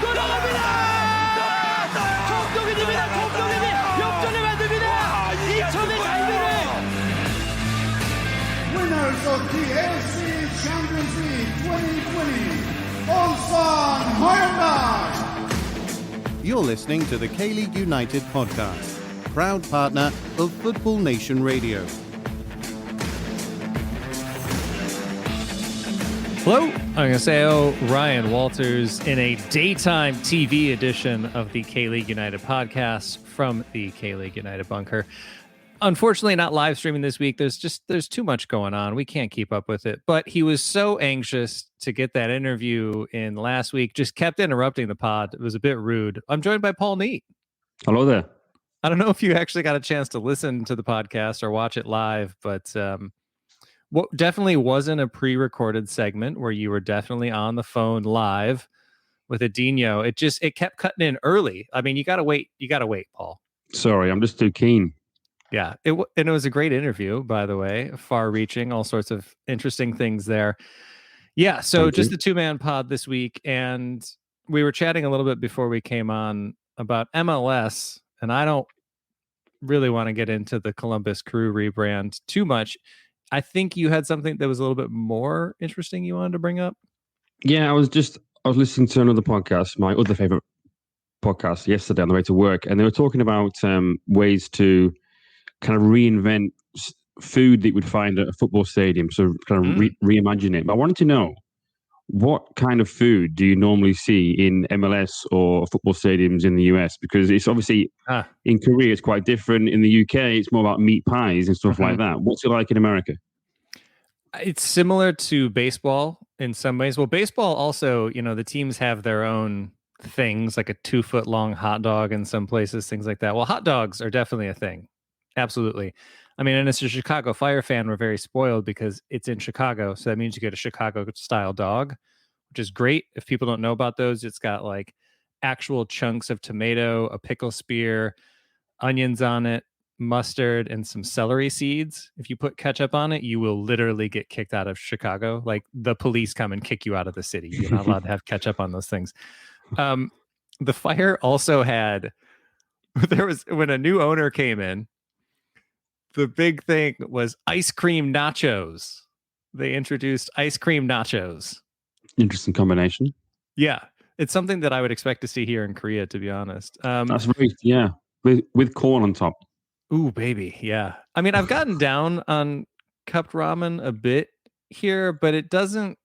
돌아갑니다. 정동현입니다. 정동현이 역전을 만듭니다. 이천의 갈비를. Winners of the FC Champions League 2020, Ansan Hyundai. You're listening to the K-League United podcast, proud partner of Football Nation Radio. Hello, 안녕하세요. Ryan Walters in a daytime TV edition of the K-League United podcast from the K-League United bunker. Unfortunately, not live streaming this week. There's too much going on. We can't keep up with it. But he was so anxious to get that interview in last week, just kept interrupting the pod. It was a bit rude. I'm joined by Paul Neat. Hello there. I don't know if you actually got a chance to listen to the podcast or watch it live, but what definitely wasn't a pre-recorded segment where you were definitely on the phone live with Adinho. It kept cutting in early. I mean, you gotta wait, Paul. Sorry, I'm just too keen. Yeah, and it was a great interview, by the way, far-reaching, all sorts of interesting things there. Yeah, so Thank just you. the two-man pod this week, and we were chatting a little bit before we came on about MLS, and I don't really want to get into the Columbus Crew rebrand too much. I think you had something that was a little bit more interesting you wanted to bring up. Yeah, I was listening to another podcast, my other favorite podcast, yesterday on the way to work, and they were talking about ways to kind of reinvent food that you would find at a football stadium, so kind of reimagine it. But I wanted to know, what kind of food do you normally see in MLS or football stadiums in the US? Because it's obviously in Korea, it's quite different. In the UK, it's more about meat pies and stuff like that. What's it like in America? It's similar to baseball in some ways. Well, baseball also, the teams have their own things, like a 2-foot long hot dog in some places, things like that. Well, hot dogs are definitely a thing. Absolutely. I mean, and as a Chicago Fire fan, we're very spoiled because it's in Chicago. So that means you get a Chicago-style dog, which is great. If people don't know about those, it's got like actual chunks of tomato, a pickle spear, onions on it, mustard, and some celery seeds. If you put ketchup on it, you will literally get kicked out of Chicago. Like the police come and kick you out of the city. You're not allowed to have ketchup on those things. The Fire also had, when a new owner came in, the big thing was ice cream nachos. They introduced ice cream nachos. Interesting combination. Yeah, it's something that I would expect to see here in Korea, to be honest. That's very, with corn on top. Ooh, baby, yeah. I mean, I've gotten down on cupped ramen a bit here, but it doesn't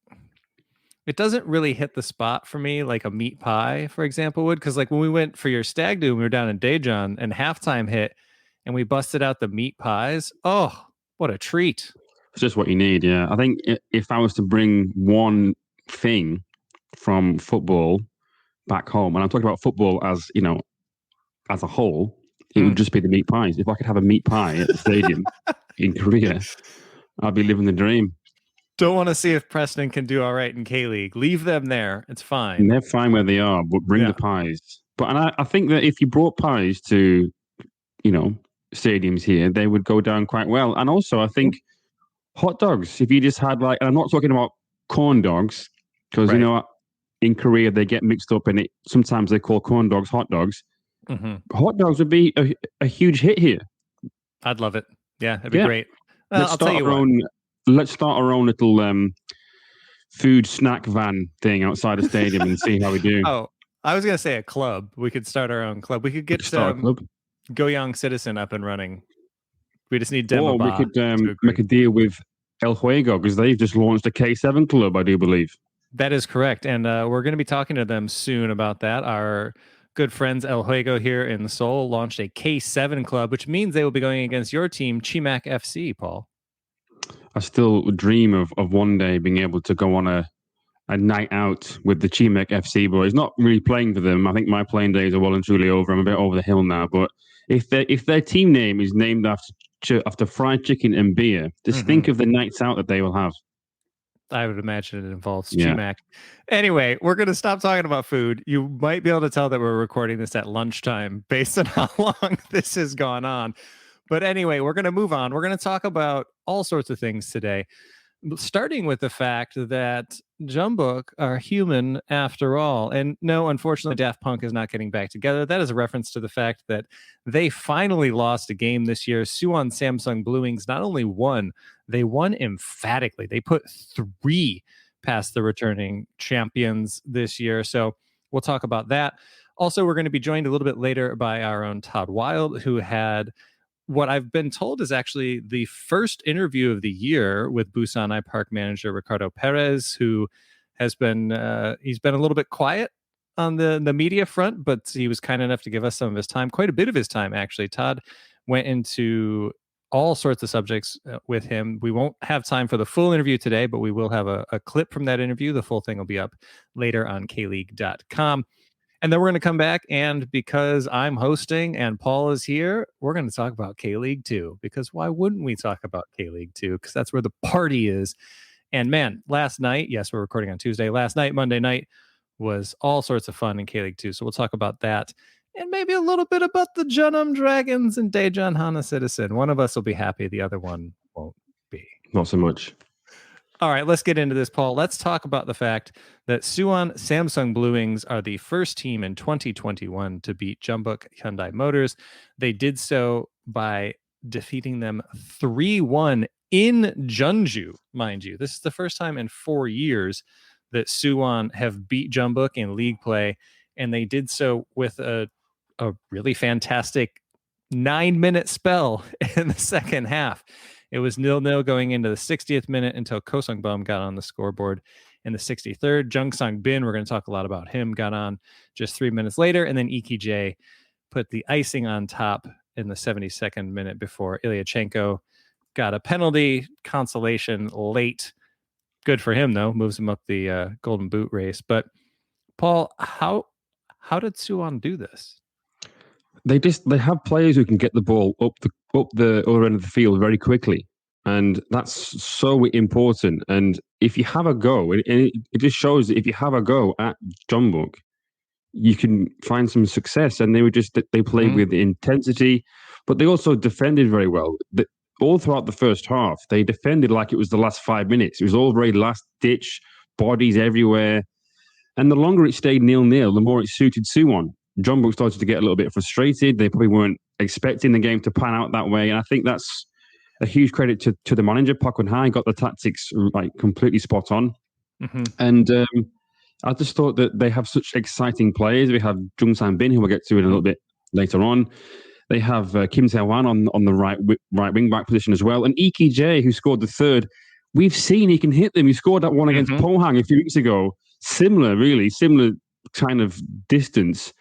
really hit the spot for me like a meat pie, for example, would. Because like when we went for your stag do, we were down in Daejeon, and halftime hit, and we busted out the meat pies. Oh, what a treat. It's just what you need, yeah. I think if I was to bring one thing from football back home, and I'm talking about football as, as a whole, it would just be the meat pies. If I could have a meat pie at the stadium in Korea, I'd be living the dream. Don't want to see if Preston can do all right in K-League. Leave them there. It's fine. And they're fine where they are, but bring the pies. But I think that if you brought pies to, stadiums here, they would go down quite well. And also, I think hot dogs, if you just had and I'm not talking about corn dogs, because, in Korea, they get mixed up and sometimes they call corn dogs hot dogs. Mm-hmm. Hot dogs would be a huge hit here. I'd love it. Yeah, it'd be great. Let's start our own little food snack van thing outside the stadium and see how we do. Oh, I was going to say a club. We could start our own club. We could get Goyang Citizen up and running. We just need demo. Or we could make a deal with El Juego, because they've just launched a K7 club, I do believe. That is correct. And we're going to be talking to them soon about that. Our good friends El Juego here in Seoul launched a K7 club, which means they will be going against your team, Chimak FC, Paul. I still dream of one day being able to go on a night out with the Chimek FC boys. Not really playing for them. I think my playing days are well and truly over. I'm a bit over the hill now. But if their team name is named after fried chicken and beer, just think of the nights out that they will have. I would imagine it involves Chimak. Anyway, we're going to stop talking about food. You might be able to tell that we're recording this at lunchtime based on how long this has gone on. But anyway, we're going to move on. We're going to talk about all sorts of things today, starting with the fact that Jeonbuk are human after all. And no, unfortunately, Daft Punk is not getting back together. That is a reference to the fact that they finally lost a game this year. Suwon Samsung Bluewings not only won, they won emphatically. They put 3 past the returning champions this year. So we'll talk about that. Also, we're going to be joined a little bit later by our own Todd Wilde, who had what I've been told is actually the first interview of the year with Busan IPark manager Ricardo Peres, who has been he's been a little bit quiet on the media front, but he was kind enough to give us some of his time, quite a bit of his time actually. Todd went into all sorts of subjects with him. We won't have time for the full interview today, but we will have a clip from that interview. The full thing will be up later on kleague.com. And then we're going to come back, and because I'm hosting and Paul is here, we're going to talk about K-League 2, because why wouldn't we talk about K-League 2? Because that's where the party is. And man, last night, yes, we're recording on Tuesday. Last night, Monday night, was all sorts of fun in K-League 2. So we'll talk about that, and maybe a little bit about the Jeonnam Dragons and Daejeon Hana Citizen. One of us will be happy, the other one won't be. Not so much. All right, let's get into this, Paul. Let's talk about the fact that Suwon Samsung Bluewings are the first team in 2021 to beat Jeonbuk Hyundai Motors. They did so by defeating them 3-1 in Jeonju, mind you. This is the first time in 4 years that Suwon have beat Jeonbuk in league play, and they did so with a really fantastic 9-minute spell in the second half. It was 0-0 going into the 60th minute until Ko Sung-bum got on the scoreboard in the 63rd. Jung Sang-bin, we're going to talk a lot about him, got on just 3 minutes later. And then Iki Jae put the icing on top in the 72nd minute before Ilyachenko got a penalty, consolation late. Good for him, though. Moves him up the Golden Boot race. But, Paul, how did Suwon do this? They have players who can get the ball up the other end of the field very quickly, and that's so important. And if you have a go, it just shows that if you have a go at Jeonbuk, you can find some success. And they played with intensity, but they also defended very well. All throughout the first half, they defended like it was the last 5 minutes. It was all very last ditch, bodies everywhere, and the longer it stayed 0-0, the more it suited Suwon. Jeonbuk started to get a little bit frustrated. They probably weren't expecting the game to pan out that way. And I think that's a huge credit to the manager. Park Won-hai got the tactics like completely spot on. Mm-hmm. And I just thought that they have such exciting players. We have Jung Sang-bin, who we'll get to in a little bit later on. They have Kim Se-wan on the right wing back position as well. And Iki Jae, who scored the third. We've seen he can hit them. He scored that one against Pohang a few weeks ago. Similar kind of distance.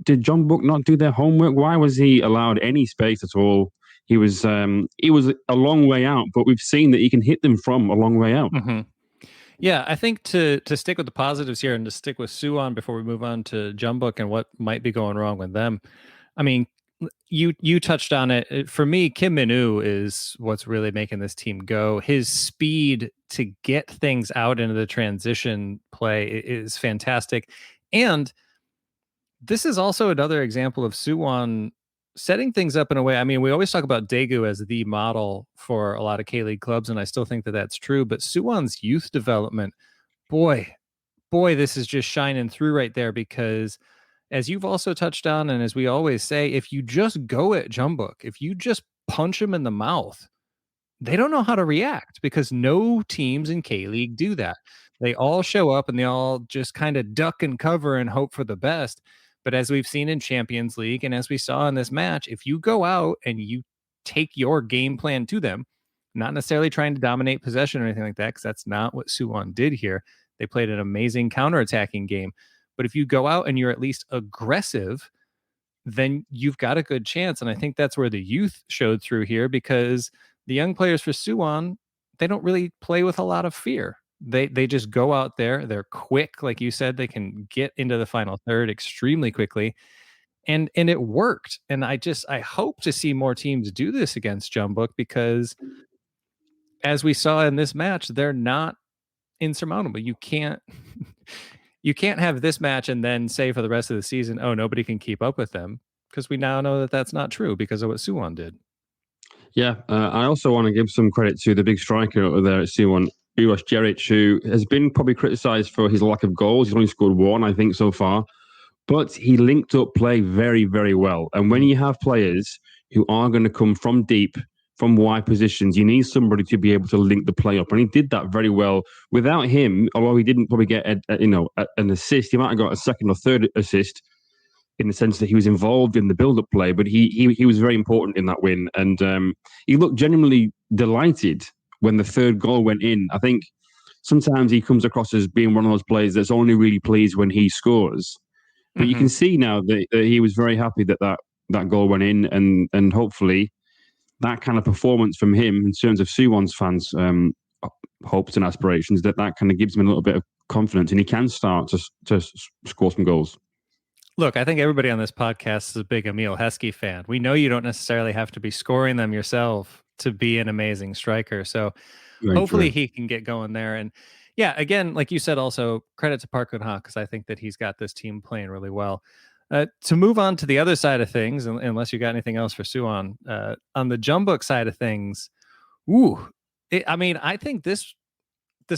Did Jeonbuk not do their homework? Why was he allowed any space at all? He was a long way out, but we've seen that he can hit them from a long way out. Mm-hmm. Yeah, I think to stick with the positives here and to stick with Suwon before we move on to Jeonbuk and what might be going wrong with them. I mean, you touched on it. For me, Kim Min-woo is what's really making this team go. His speed to get things out into the transition play is fantastic. And this is also another example of Suwon setting things up in a way. I mean, we always talk about Daegu as the model for a lot of K-League clubs, and I still think that that's true. But Suwon's youth development, boy, this is just shining through right there, because as you've also touched on, and as we always say, if you just go at Jeonbuk, if you just punch them in the mouth, they don't know how to react, because no teams in K-League do that. They all show up and they all just kind of duck and cover and hope for the best. But as we've seen in Champions League, and as we saw in this match, if you go out and you take your game plan to them, not necessarily trying to dominate possession or anything like that, because that's not what Suwon did here. They played an amazing counterattacking game. But if you go out and you're at least aggressive, then you've got a good chance. And I think that's where the youth showed through here, because the young players for Suwon, they don't really play with a lot of fear. They just go out there. They're quick. Like you said, they can get into the final third extremely quickly. And it worked. And I hope to see more teams do this against Jeonbuk, because as we saw in this match, they're not insurmountable. You can't have this match and then say for the rest of the season, oh, nobody can keep up with them, because we now know that that's not true because of what Suwon did. Yeah, I also want to give some credit to the big striker over there at Suwon, Uros Jeric, who has been probably criticised for his lack of goals. He's only scored one, I think, so far. But he linked up play very, very well. And when you have players who are going to come from deep, from wide positions, you need somebody to be able to link the play up. And he did that very well. Without him, although he didn't probably get an assist, he might have got a second or third assist in the sense that he was involved in the build-up play, but he was very important in that win. And he looked genuinely delighted when the third goal went in. I think sometimes he comes across as being one of those players that's only really pleased when he scores. But you can see now that he was very happy that goal went in, and hopefully that kind of performance from him in terms of Suwon's fans' hopes and aspirations, that kind of gives him a little bit of confidence, and he can start to score some goals. Look, I think everybody on this podcast is a big Emil Heskey fan. We know you don't necessarily have to be scoring them yourself to be an amazing striker. So hopefully he can get going there. And yeah, again, like you said, also credit to Park Eun-ha, because I think that he's got this team playing really well. To move on to the other side of things, unless you got anything else for Suwon, on the Jeonbuk side of things, I think this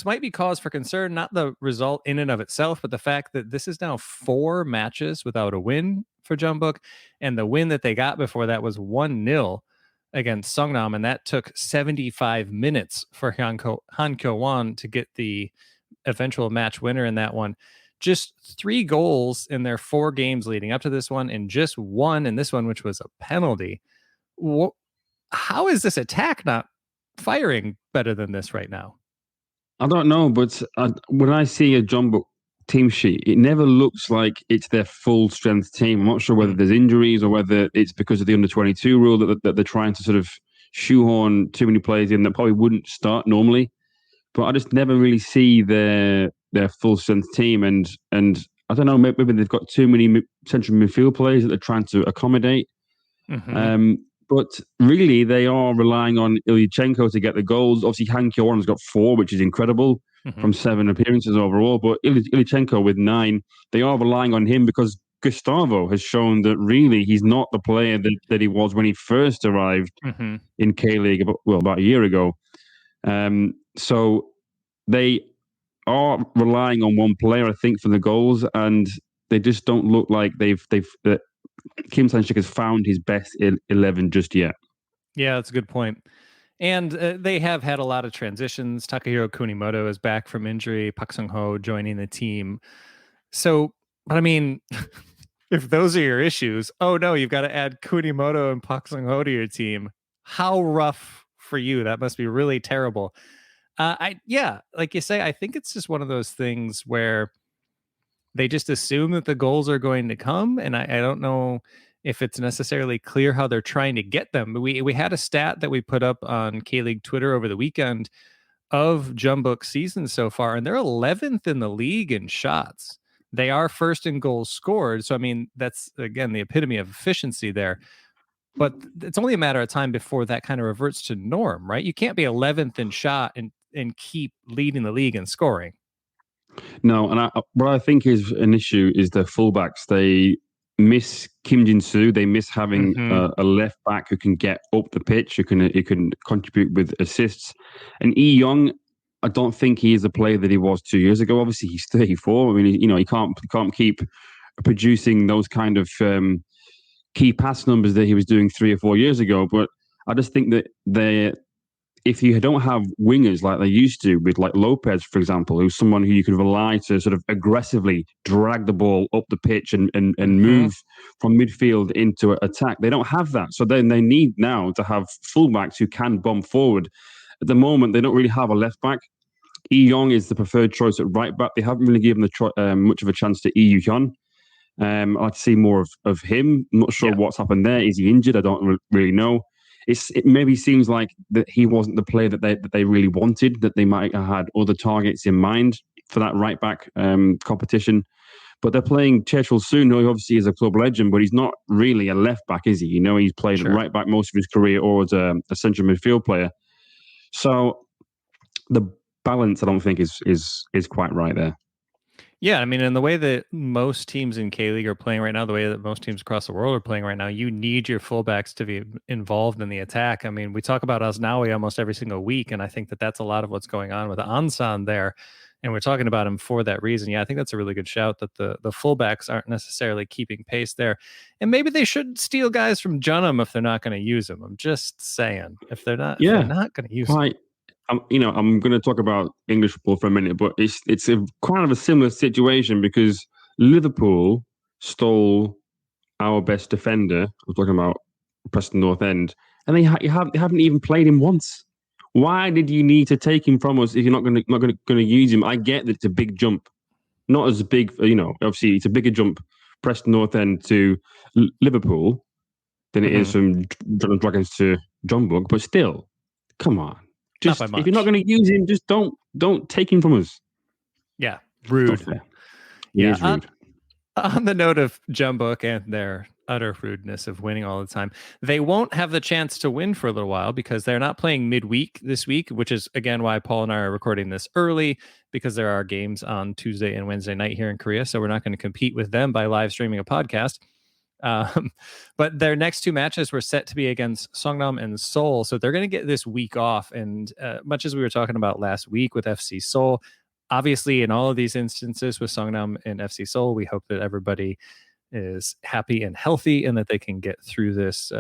might be cause for concern, not the result in and of itself, but the fact that this is now 4 matches without a win for Jeonbuk, and the win that they got before that was 1-0 against Jeonnam, and that took 75 minutes for Han Kyo-won to get the eventual match winner in that one. Just 3 goals in their 4 games leading up to this one, and just 1 in this one, which was a penalty. How is this attack not firing better than this right now? I don't know, but when I see a Jeonbuk team sheet, it never looks like it's their full strength team. I'm not sure whether there's injuries or whether it's because of the under-22 rule that they're trying to sort of shoehorn too many players in that probably wouldn't start normally. But I just never really see their full strength team, and I don't know, maybe they've got too many central midfield players that they're trying to accommodate. But really, they are relying on Ilyichenko to get the goals. Obviously, Han Kyo-won has got 4, which is incredible from 7 appearances overall. But Ilyichenko with 9, they are relying on him because Gustavo has shown that really he's not the player that he was when he first arrived in K-League about a year ago. So they are relying on one player, I think, for the goals, and they just don't look like Kim Sang-sik has found his best 11 just yet. Yeah, that's a good point. And they have had a lot of transitions. Takahiro Kunimoto is back from injury. Park Sung-ho joining the team. So, but I mean, if those are your issues, oh no, you've got to add Kunimoto and Park Sung-ho to your team. How rough for you. That must be really terrible. Like you say, I think it's just one of those things where they just assume that the goals are going to come, and I don't know if it's necessarily clear how they're trying to get them. But we had a stat that we put up on K-League Twitter over the weekend of Jeonbuk's season so far, and they're 11th in the league in shots. They are first in goals scored, so I mean that's again the epitome of efficiency there. But it's only a matter of time before that kind of reverts to norm, right? You can't be 11th in shot and keep leading the league in scoring. No, and what I think is an issue is the fullbacks. They miss Kim Jin-soo. They miss having a left back who can get up the pitch, who can contribute with assists. And Lee Young, I don't think he is the player that he was 2 years ago. Obviously, he's 34. I mean, he can't keep producing those kind of key pass numbers that he was doing 3 or 4 years ago. But I just think that if you don't have wingers like they used to, with like Lopez, for example, who's someone who you could rely to sort of aggressively drag the ball up the pitch and move from midfield into attack, they don't have that. So then they need now to have fullbacks who can bomb forward. At the moment, they don't really have a left back. Lee Young is the preferred choice at right back. They haven't really given much of a chance to Lee Yoo-hyun. I'd like to see more of him. I'm not sure what's happened there. Is he injured? I don't really know. It maybe seems like that he wasn't the player that they really wanted, that they might have had other targets in mind for that right back competition. But they're playing Chechul Soon, who obviously is a club legend, but he's not really a left back, is he? He's played at right back most of his career or as a central midfield player. So the balance, I don't think, is quite right there. Yeah, I mean, in the way that most teams in K League are playing right now, the way that most teams across the world are playing right now, you need your fullbacks to be involved in the attack. I mean, we talk about Asnawi almost every single week, and I think that that's a lot of what's going on with Ansan there. And we're talking about him for that reason. Yeah, I think that's a really good shout that the fullbacks aren't necessarily keeping pace there. And maybe they should steal guys from Jeonnam if they're not going to use them. I'm just saying, if they're not going to use them. I'm going to talk about English football for a minute, but it's a kind of a similar situation because Liverpool stole our best defender. I'm talking about Preston North End, and they haven't even played him once. Why did you need to take him from us if you're not going to use him? I get that it's a big jump, not as big. Obviously it's a bigger jump, Preston North End to Liverpool, than it is from Dragons to Jeonbuk. But still, come on. Just if you're not going to use him, just don't take him from us. Yeah, rude. Yeah, is rude. On the note of Jeonbuk and their utter rudeness of winning all the time, they won't have the chance to win for a little while because they're not playing midweek this week, which is again why Paul and I are recording this early, because there are games on Tuesday and Wednesday night here in Korea, so we're not going to compete with them by live streaming a podcast. But their next two matches were set to be against Jeonnam and Seoul, so they're going to get this week off. And much as we were talking about last week with FC Seoul, obviously in all of these instances with Jeonnam and FC Seoul, we hope that everybody is happy and healthy and that they can get through this.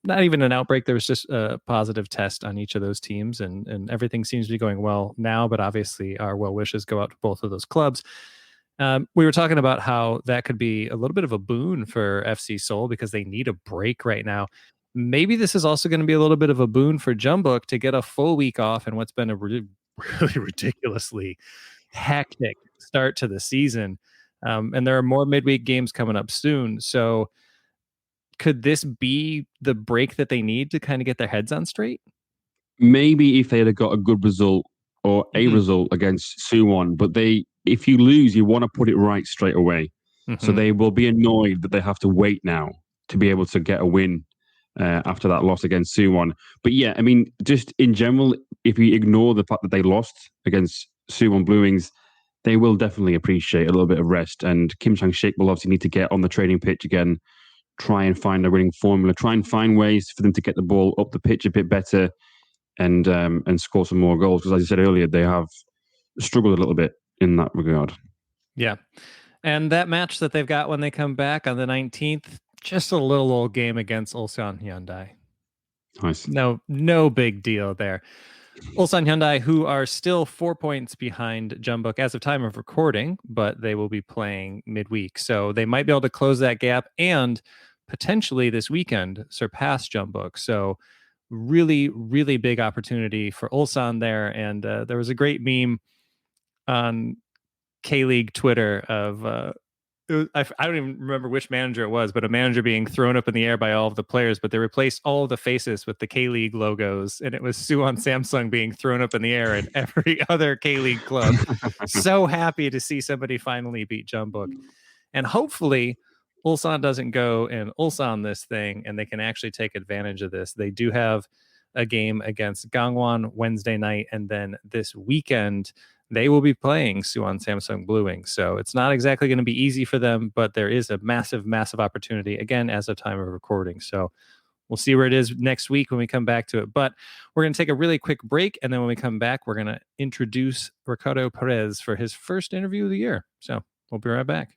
Not even an outbreak. There was just a positive test on each of those teams, and everything seems to be going well now. But obviously, our well wishes go out to both of those clubs. We were talking about how that could be a little bit of a boon for FC Seoul because they need a break right now. Maybe this is also going to be a little bit of a boon for Jeonbuk to get a full week off in what's been a really ridiculously hectic start to the season. And there are more midweek games coming up soon. So could this be the break that they need to kind of get their heads on straight? Maybe if they had got a good result or a result against Suwon, but if you lose, you want to put it right straight away. So they will be annoyed that they have to wait now to be able to get a win after that loss against Suwon. But yeah, I mean, just in general, if you ignore the fact that they lost against Suwon Bluewings, they will definitely appreciate a little bit of rest. And Kim Sang-sik will obviously need to get on the training pitch again, try and find a winning formula, try and find ways for them to get the ball up the pitch a bit better and score some more goals. Because as I said earlier, they have struggled a little bit in that regard. Yeah. And that match that they've got when they come back on the 19th, just a little old game against Suwon Hyundai. Nice. No big deal there. Suwon Hyundai, who are still 4 points behind Jeonbuk as of time of recording, but they will be playing midweek. So they might be able to close that gap and potentially this weekend surpass Jeonbuk. So really, really big opportunity for Ulsan there. And there was a great meme on K-League Twitter of I don't even remember which manager it was, but a manager being thrown up in the air by all of the players, but they replaced all of the faces with the K-League logos, and it was Suwon Samsung being thrown up in the air at every other K-League club. So happy to see somebody finally beat Jeonbuk. And hopefully Ulsan doesn't go and Ulsan this thing, and they can actually take advantage of this. They do have a game against Gangwon Wednesday night, and then this weekend they will be playing Suwon Samsung Bluewings. So it's not exactly going to be easy for them, but there is a massive, massive opportunity, again, as of time of recording. So we'll see where it is next week when we come back to it. But we're going to take a really quick break, and then when we come back, we're going to introduce Ricardo Peres for his first interview of the year. So we'll be right back.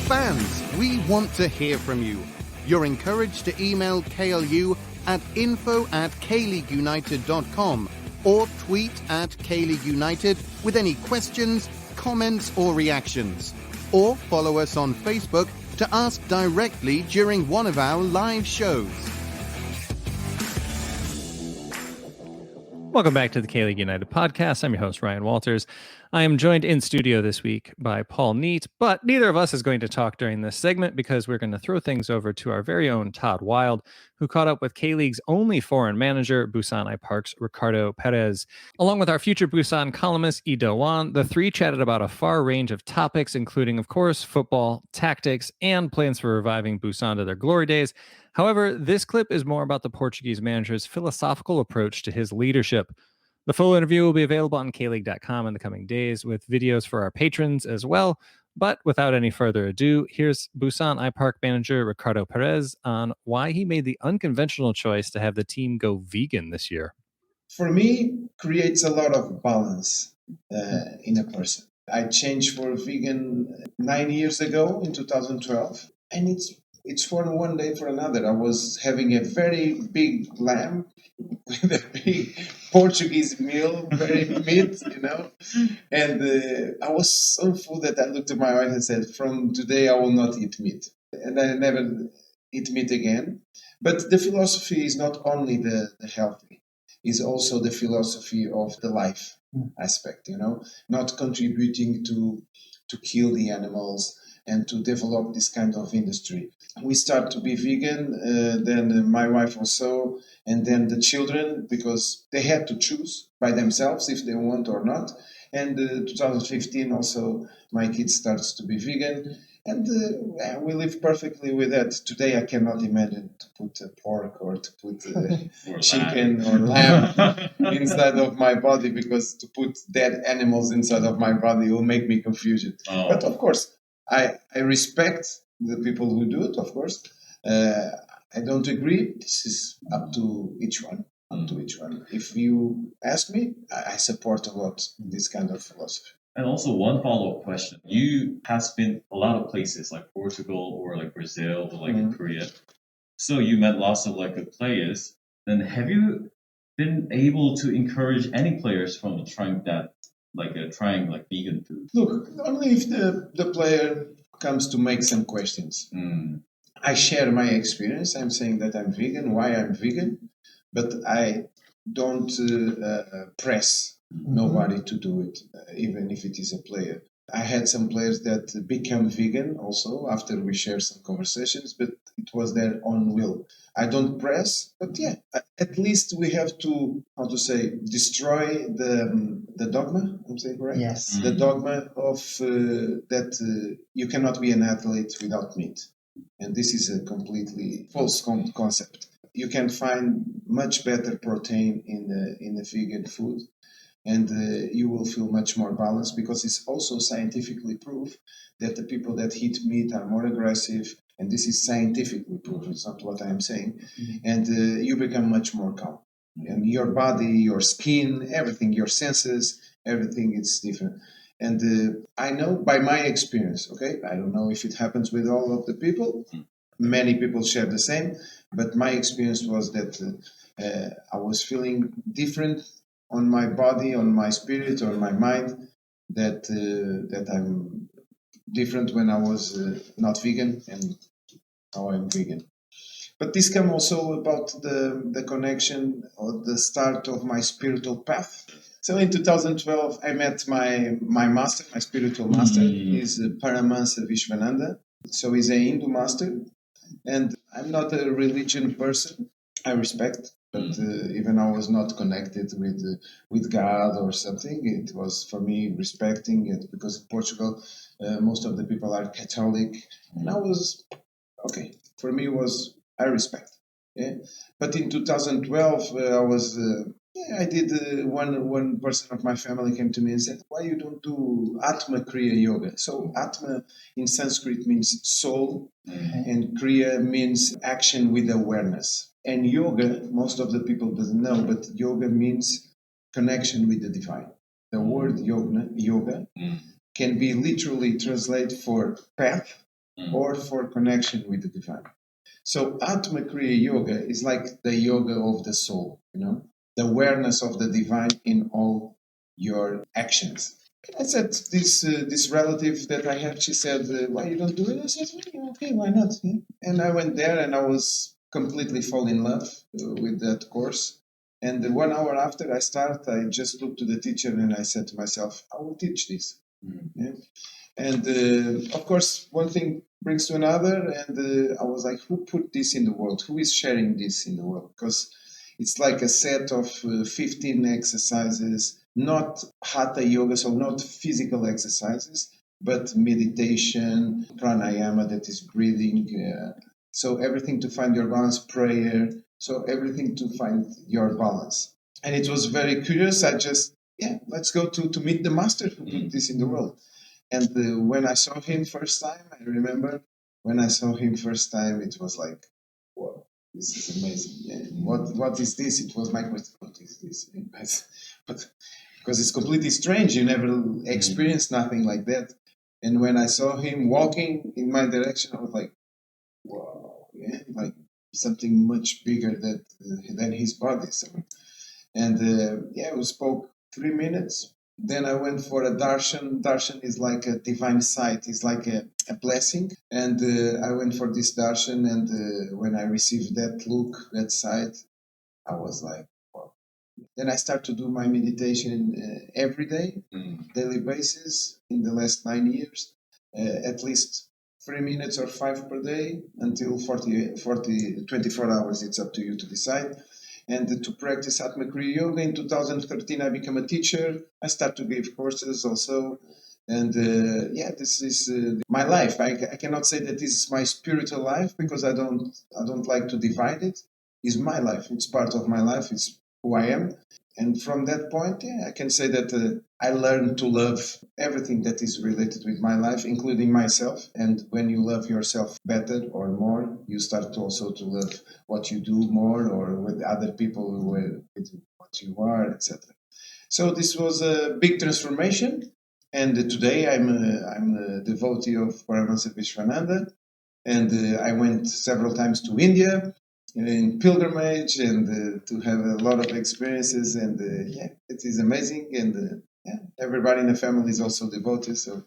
Fans, we want to hear from you. You're encouraged to email KLU at info@kleagueunited.com or tweet at KLeagueUnited with any questions, comments or reactions. Or follow us on Facebook to ask directly during one of our live shows. Welcome back to the K-League United podcast. I'm your host, Ryan Walters. I am joined in studio this week by Paul Neat, but neither of us is going to talk during this segment because we're going to throw things over to our very own Todd Wilde, who caught up with K-League's only foreign manager, Busan IPark's Ricardo Peres. Along with our future Busan columnist, Lee Do-won, the three chatted about a far range of topics, including, of course, football, tactics, and plans for reviving Busan to their glory days. However, this clip is more about the Portuguese manager's philosophical approach to his leadership. The full interview will be available on kleague.com in the coming days with videos for our patrons as well. But without any further ado, here's Busan IPark manager Ricardo Peres on why he made the unconventional choice to have the team go vegan this year. For me, creates a lot of balance in a person. I changed for vegan 9 years ago in 2012, and it's from one day for another. I was having a very big lamb with a big Portuguese meal, very meat, and I was so full that I looked at my wife and said, "From today, I will not eat meat," and I never eat meat again. But the philosophy is not only the healthy. Is also the philosophy of the life aspect, not contributing to kill the animals and to develop this kind of industry. We start to be vegan, then my wife also, and then the children, because they had to choose by themselves if they want or not. And 2015 also, my kids starts to be vegan. And we live perfectly with that. Today, I cannot imagine to put a pork or to put chicken or lamb inside of my body, because to put dead animals inside of my body will make me confusion. Oh. But of course, I respect the people who do it, of course. I don't agree. This is up to each one. If you ask me, I support a lot this kind of philosophy. And also one follow-up question. You have been a lot of places like Portugal or like Brazil or like in Korea. So you met lots of like good players. Then have you been able to encourage any players from trying vegan food? Look, only if the player comes to make some questions. I share my experience. I'm saying that I'm vegan, why I'm vegan, but I don't press nobody to do it, even if it is a player. I had some players that become vegan also after we share some conversations, but it was their own will. I don't press, but yeah, at least we have to, destroy the dogma. I'm saying correct? Yes. The dogma of that you cannot be an athlete without meat. And this is a completely false concept. You can find much better protein in the vegan food. And you will feel much more balanced, because it's also scientifically proved that the people that eat meat are more aggressive, and this is scientifically proved, it's not what I'm saying, and you become much more calm. And your body, your skin, everything, your senses, everything is different. And I know by my experience, okay, I don't know if it happens with all of the people, many people share the same, but my experience was that I was feeling different on my body, on my spirit, on my mind, that I'm different when I was not vegan and now I'm vegan. But this comes also about the connection or the start of my spiritual path. So in 2012, I met my master, my spiritual master. He's Paramahansa Vishwananda. So he's a Hindu master. And I'm not a religion person. I respect, but even I was not connected with God or something. It was for me respecting it, because in Portugal, most of the people are Catholic, and I was okay. For me, I respect. Yeah, but in 2012, I was. I did. One person of my family came to me and said, "Why you don't do Atma Kriya Yoga?" So Atma in Sanskrit means soul, and Kriya means action with awareness. And yoga, most of the people doesn't know, but yoga means connection with the divine. The word yoga can be literally translated for path or for connection with the divine. So Atma Kriya Yoga is like the yoga of the soul, the awareness of the divine in all your actions. I said, this relative that I have, she said, "Why you don't do it?" I said, "Okay, why not?" Yeah. And I went there and I was completely fall in love with that course. And 1 hour after I start, I just looked to the teacher and I said to myself, I will teach this. Yeah. And of course, one thing brings to another. And I was like, who put this in the world? Who is sharing this in the world? Because it's like a set of 15 exercises, not hatha yoga, so not physical exercises, but meditation, pranayama, that is breathing, So everything to find your balance, prayer. So everything to find your balance. And it was very curious. I just, let's go to meet the master who put this in the world. And when I saw him first time, I remember when I saw him first time, it was like, wow, this is amazing. Yeah. What is this? It was my question. What is this? But because it's completely strange. You never experienced nothing like that. And when I saw him walking in my direction, I was like, wow, like something much bigger than his body. So, and we spoke 3 minutes. Then I went for a darshan. Darshan is like a divine sight. It's like a blessing. And I went for this darshan. And when I received that look, that sight, I was like, wow. Then I start to do my meditation every day, daily basis, in the last 9 years, at least 3 minutes or 5 per day until 24 hours. It's up to you to decide. And to practice Atma Kriya Yoga, in 2013, I became a teacher. I start to give courses also. And this is my life. I cannot say that this is my spiritual life because I don't like to divide it. It's my life. It's part of my life. It's who I am. And from that point, I can say that I learned to love everything that is related with my life, including myself. And when you love yourself better or more, you start also to love what you do more, or with other people with what you are, etc. So this was a big transformation. And today I'm a devotee of Paramahansa Vishwananda. And I went several times to India in pilgrimage and to have a lot of experiences. And it is amazing. And everybody in the family is also devoted. So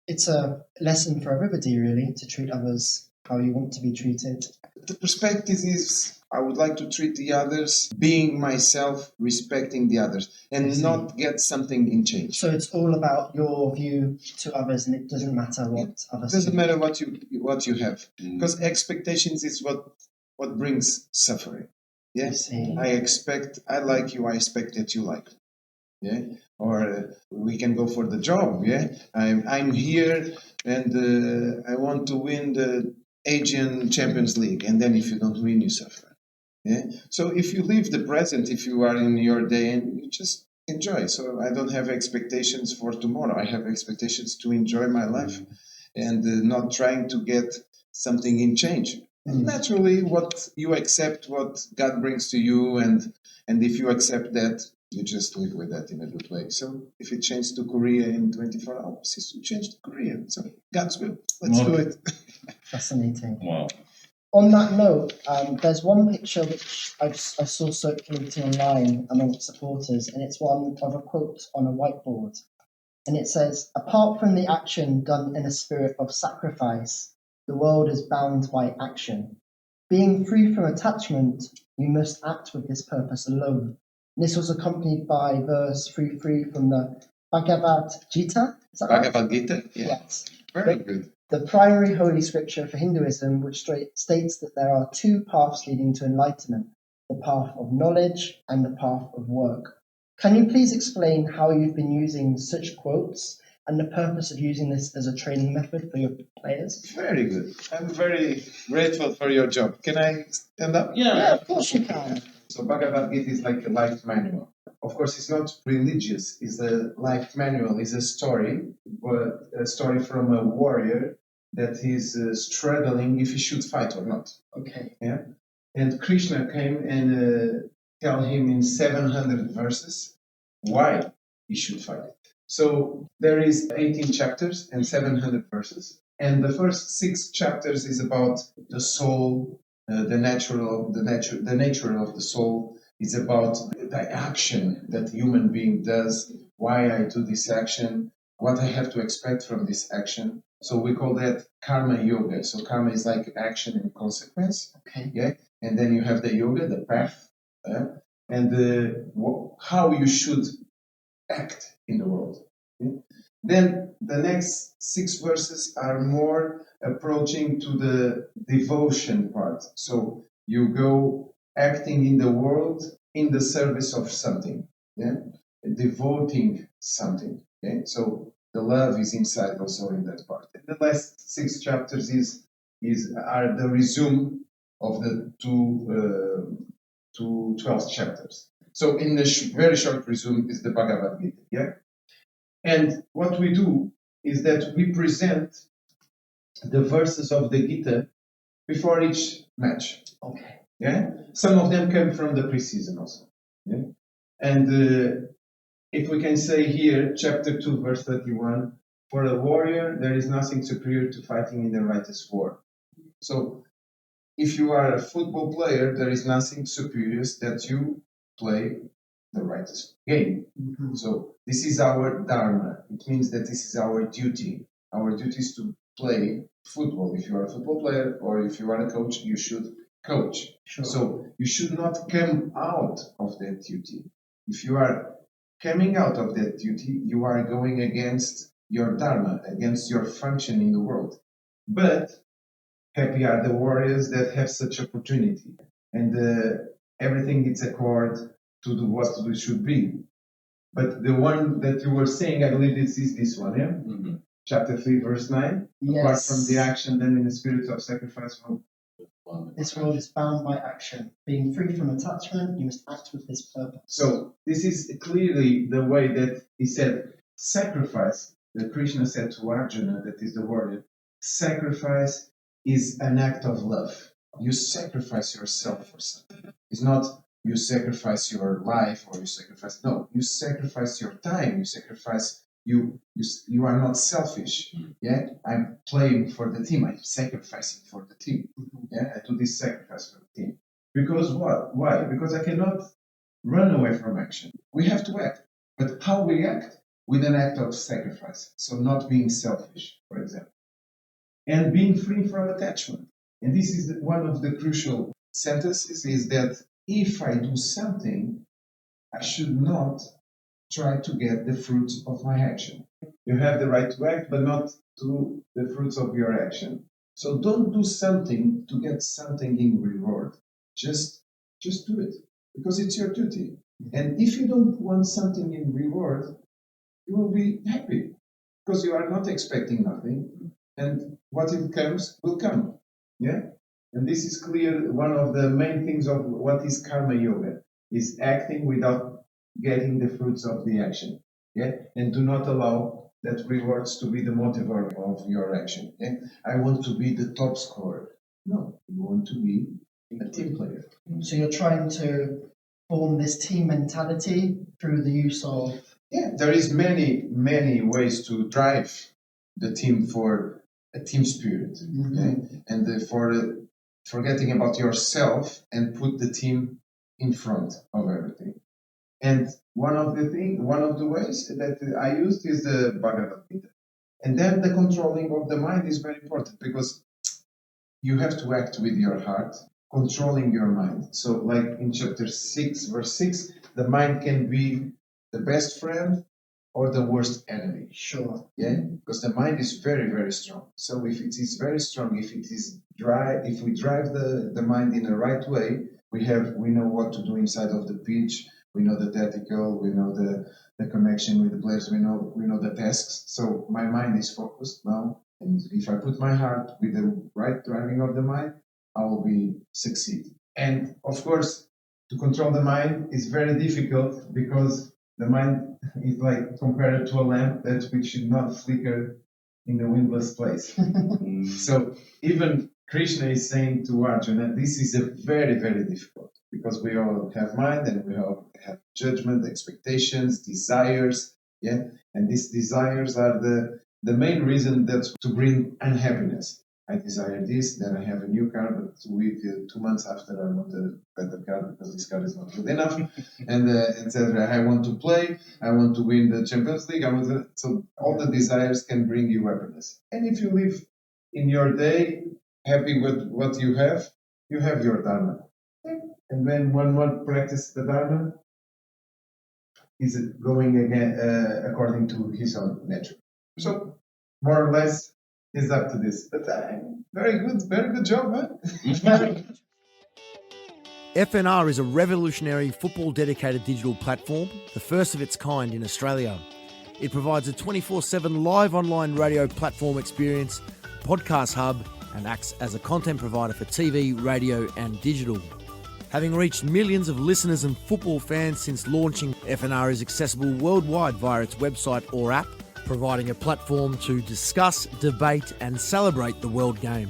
it's a lesson for everybody, really, to treat others how you want to be treated. The perspective is, I would like to treat the others, being myself, respecting the others, and not get something in change. So it's all about your view to others, and it doesn't matter what others. It doesn't matter what you have, because expectations is what brings suffering. Yeah, I like you. I expect that you like me. Yeah, or we can go for the job. Yeah, I'm here and I want to win the Asian Champions League, and then if you don't win, you suffer. Yeah. So if you live the present, if you are in your day, and you just enjoy. So I don't have expectations for tomorrow. I have expectations to enjoy my life, and not trying to get something in change. Naturally, what you accept, what God brings to you, and if you accept that, you just live with that in a good way. So if it changed to Korea in 24 hours, it's to change to Korea. So God's will. Let's do it. Fascinating. Wow. On that note, there's one picture which I saw circulating online amongst supporters, and it's one of a quote on a whiteboard. And it says, "Apart from the action done in a spirit of sacrifice, the world is bound by action. Being free from attachment, you must act with this purpose alone." This was accompanied by verse 3 from the Bhagavad Gita. Is that right? Bhagavad Gita? Yeah. Yes. Very good. The primary holy scripture for Hinduism, which states that there are two paths leading to enlightenment, the path of knowledge and the path of work. Can you please explain how you've been using such quotes and the purpose of using this as a training method for your players? Very good. I'm very grateful for your job. Can I stand up? Yeah, of course you can. So Bhagavad Gita is like a life manual. Of course, it's not religious. It's a life manual. It's a story, but a story from a warrior that is struggling if he should fight or not. Okay. Yeah. And Krishna came and tell him in 700 verses why he should fight. So there is 18 chapters and 700 verses. And the first 6 chapters is about the soul, the nature of the soul. Is about the action that human being does, why I do this action, what I have to expect from this action. So we call that karma yoga. So karma is like action and consequence. Okay. Yeah. And then you have the yoga, the path, and how you should act in the world. Yeah? Then the next 6 verses are more approaching to the devotion part. So you go acting in the world in the service of something, devoting something. Okay? So the love is inside also in that part. And the last 6 chapters is are the resume of the two 12 chapters. So in the very short resume is the Bhagavad Gita, yeah? And what we do is that we present the verses of the Gita before each match. Okay. Yeah, some of them come from the preseason also. Yeah? And if we can say here, chapter 2, verse 31, for a warrior, there is nothing superior to fighting in the righteous war. So if you are a football player, there is nothing superior that you play the righteous game. Mm-hmm. So this is our dharma. It means that this is our duty. Our duty is to play football. If you are a football player or if you are a coach, you should coach. Sure. So you should not come out of that duty. If you are coming out of that duty, you are going against your dharma, against your function in the world. But happy are the warriors that have such opportunity, and everything is accord to do what it should be. But the one that you were saying, I believe this one, yeah? Mm-hmm. Chapter 3, verse 9. Yes. Apart from the action, then in the spirit of sacrifice. This world is bound by action. Being free from attachment, you must act with this purpose. So this is clearly the way that he said, sacrifice, that Krishna said to Arjuna, that is the warrior, sacrifice is an act of love. You sacrifice yourself for something. It's not you sacrifice your life or you sacrifice, no, you sacrifice your time, you sacrifice, you are not selfish. Yeah, I'm playing for the team, I'm sacrificing for the team. Yeah, I do this sacrifice for the team. Because what? Why? Because I cannot run away from action. We have to act. But how we act? With an act of sacrifice. So not being selfish, for example. And being free from attachment. And this is one of the crucial sentences, is that if I do something, I should not try to get the fruits of my action. You have the right to act, but not to the fruits of your action. So don't do something to get something in reward. Just do it, because it's your duty. And if you don't want something in reward, you will be happy, because you are not expecting nothing, and what it comes will come. Yeah? And this is clear, one of the main things of what is karma yoga, is acting without getting the fruits of the action. Yeah? And do not allow that rewards to be the motivator of your action. Yeah? I want to be the top scorer. No, you want to be a team player. So you're trying to form this team mentality through the use of... Yeah, there is many ways to drive the team for a team spirit. Mm-hmm. Okay? And for forgetting about yourself and put the team in front of everything. And one of the ways that I used is the Bhagavad Gita. And then the controlling of the mind is very important, because you have to act with your heart, controlling your mind. So like in chapter 6, verse 6, the mind can be the best friend or the worst enemy. Sure. Yeah, because the mind is very, very strong. So if it is very strong, if we drive the mind in the right way, we know what to do inside of the pitch. We know the tactical, we know the connection with the players, we know the tasks. So my mind is focused now, and if I put my heart with the right driving of the mind, I will succeed. And of course, to control the mind is very difficult, because the mind is like compared to a lamp which should not flicker in the windless place. So even Krishna is saying to Arjuna, this is a very, very difficult, because we all have mind and we all have judgment, expectations, desires, yeah, and these desires are the main reason that's to bring unhappiness. I desire this, then I have a new car, but 2 months after I want a better car because this car is not good enough, and etc. I want to play, I want to win the Champions League. So all the desires can bring you happiness. And if you live in your day happy with what you have your dharma. And when one practices the dharma, is going again according to his own nature. So more or less, is up to this. But very good job, man. FNR is a revolutionary football-dedicated digital platform, the first of its kind in Australia. It provides a 24/7 live online radio platform experience, podcast hub, and acts as a content provider for TV, radio and digital. Having reached millions of listeners and football fans since launching, FNR is accessible worldwide via its website or app, providing a platform to discuss, debate and celebrate the world game.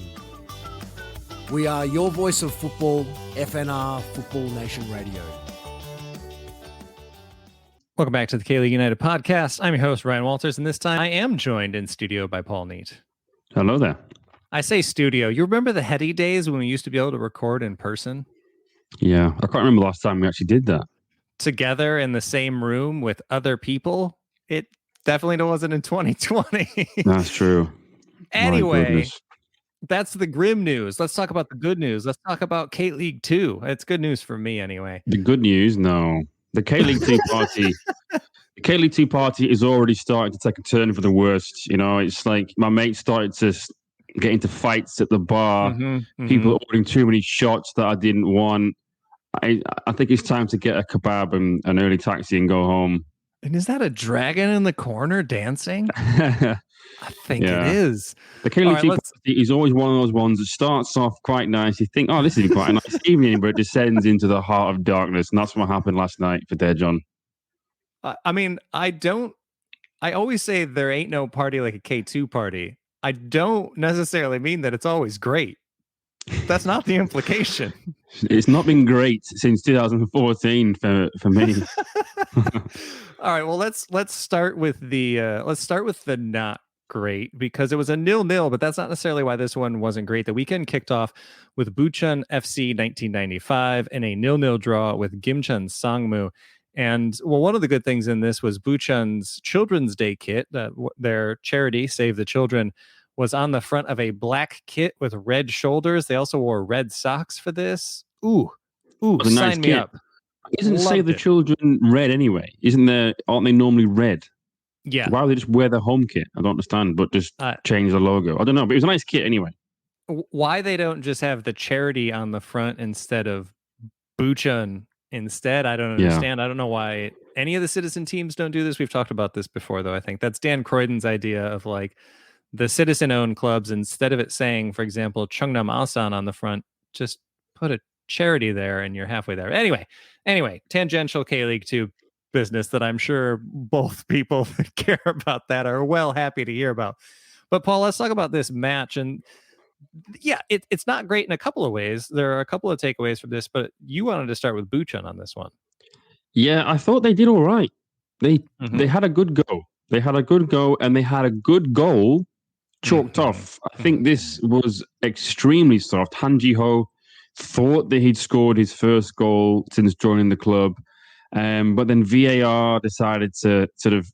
We are your voice of football, FNR Football Nation Radio. Welcome back to the K-League United podcast. I'm your host, Ryan Walters, and this time I am joined in studio by Paul Neat. Hello there. I say studio. You remember the heady days when we used to be able to record in person? Yeah, I can't remember the last time we actually did that. Together in the same room with other people? It definitely wasn't in 2020. That's true. Anyway, that's the grim news. Let's talk about the good news. Let's talk about K-League 2. It's good news for me anyway. The good news? No. The K-League 2 party. The K-League 2 party is already starting to take a turn for the worst. You know, it's like my mates started to get into fights at the bar. People ordering too many shots that I didn't want. I think it's time to get a kebab and an early taxi and go home. And is that a dragon in the corner dancing? I think it is. The K-League 2 party is always one of those ones that starts off quite nice. You think, oh, this is quite a nice evening, but it descends into the heart of darkness. And that's what happened last night for Dead John. I mean, I always say there ain't no party like a K2 party. I don't necessarily mean that it's always great. That's not the implication. It's not been great since 2014 for me. All right, well let's start with the not great, because it was a 0-0, but that's not necessarily why this one wasn't great. The weekend kicked off with Busan FC 1995 and a 0-0 draw with Gimcheon Sangmu. And well, one of the good things in this was Bucheon's Children's Day kit, their charity, Save the Children, was on the front of a black kit with red shoulders. They also wore red socks for this. Ooh, sign nice me kit. up. Isn't Save the Children red anyway? Aren't they normally red? Yeah. Why would they just wear the home kit? I don't understand, but just change the logo. I don't know, but it was a nice kit anyway. Why they don't just have the charity on the front instead of Bucheon instead, I don't understand. I don't know why any of the citizen teams don't do this. We've talked about this before, though. I think that's Dan Croydon's idea of like the citizen-owned clubs, instead of it saying, for example, Jeonnam Ansan on the front, just put a charity there and you're halfway there. Anyway, tangential K-League 2 business that I'm sure both people that care about that are well happy to hear about. But Paul, let's talk about this match. And yeah, it's not great in a couple of ways. There are a couple of takeaways from this, but you wanted to start with Bucheon on this one. Yeah, I thought they did all right. They had a good go. They had a good go, and they had a good goal chalked off. I think this was extremely soft. Han Ji-ho thought that he'd scored his first goal since joining the club, but then VAR decided to sort of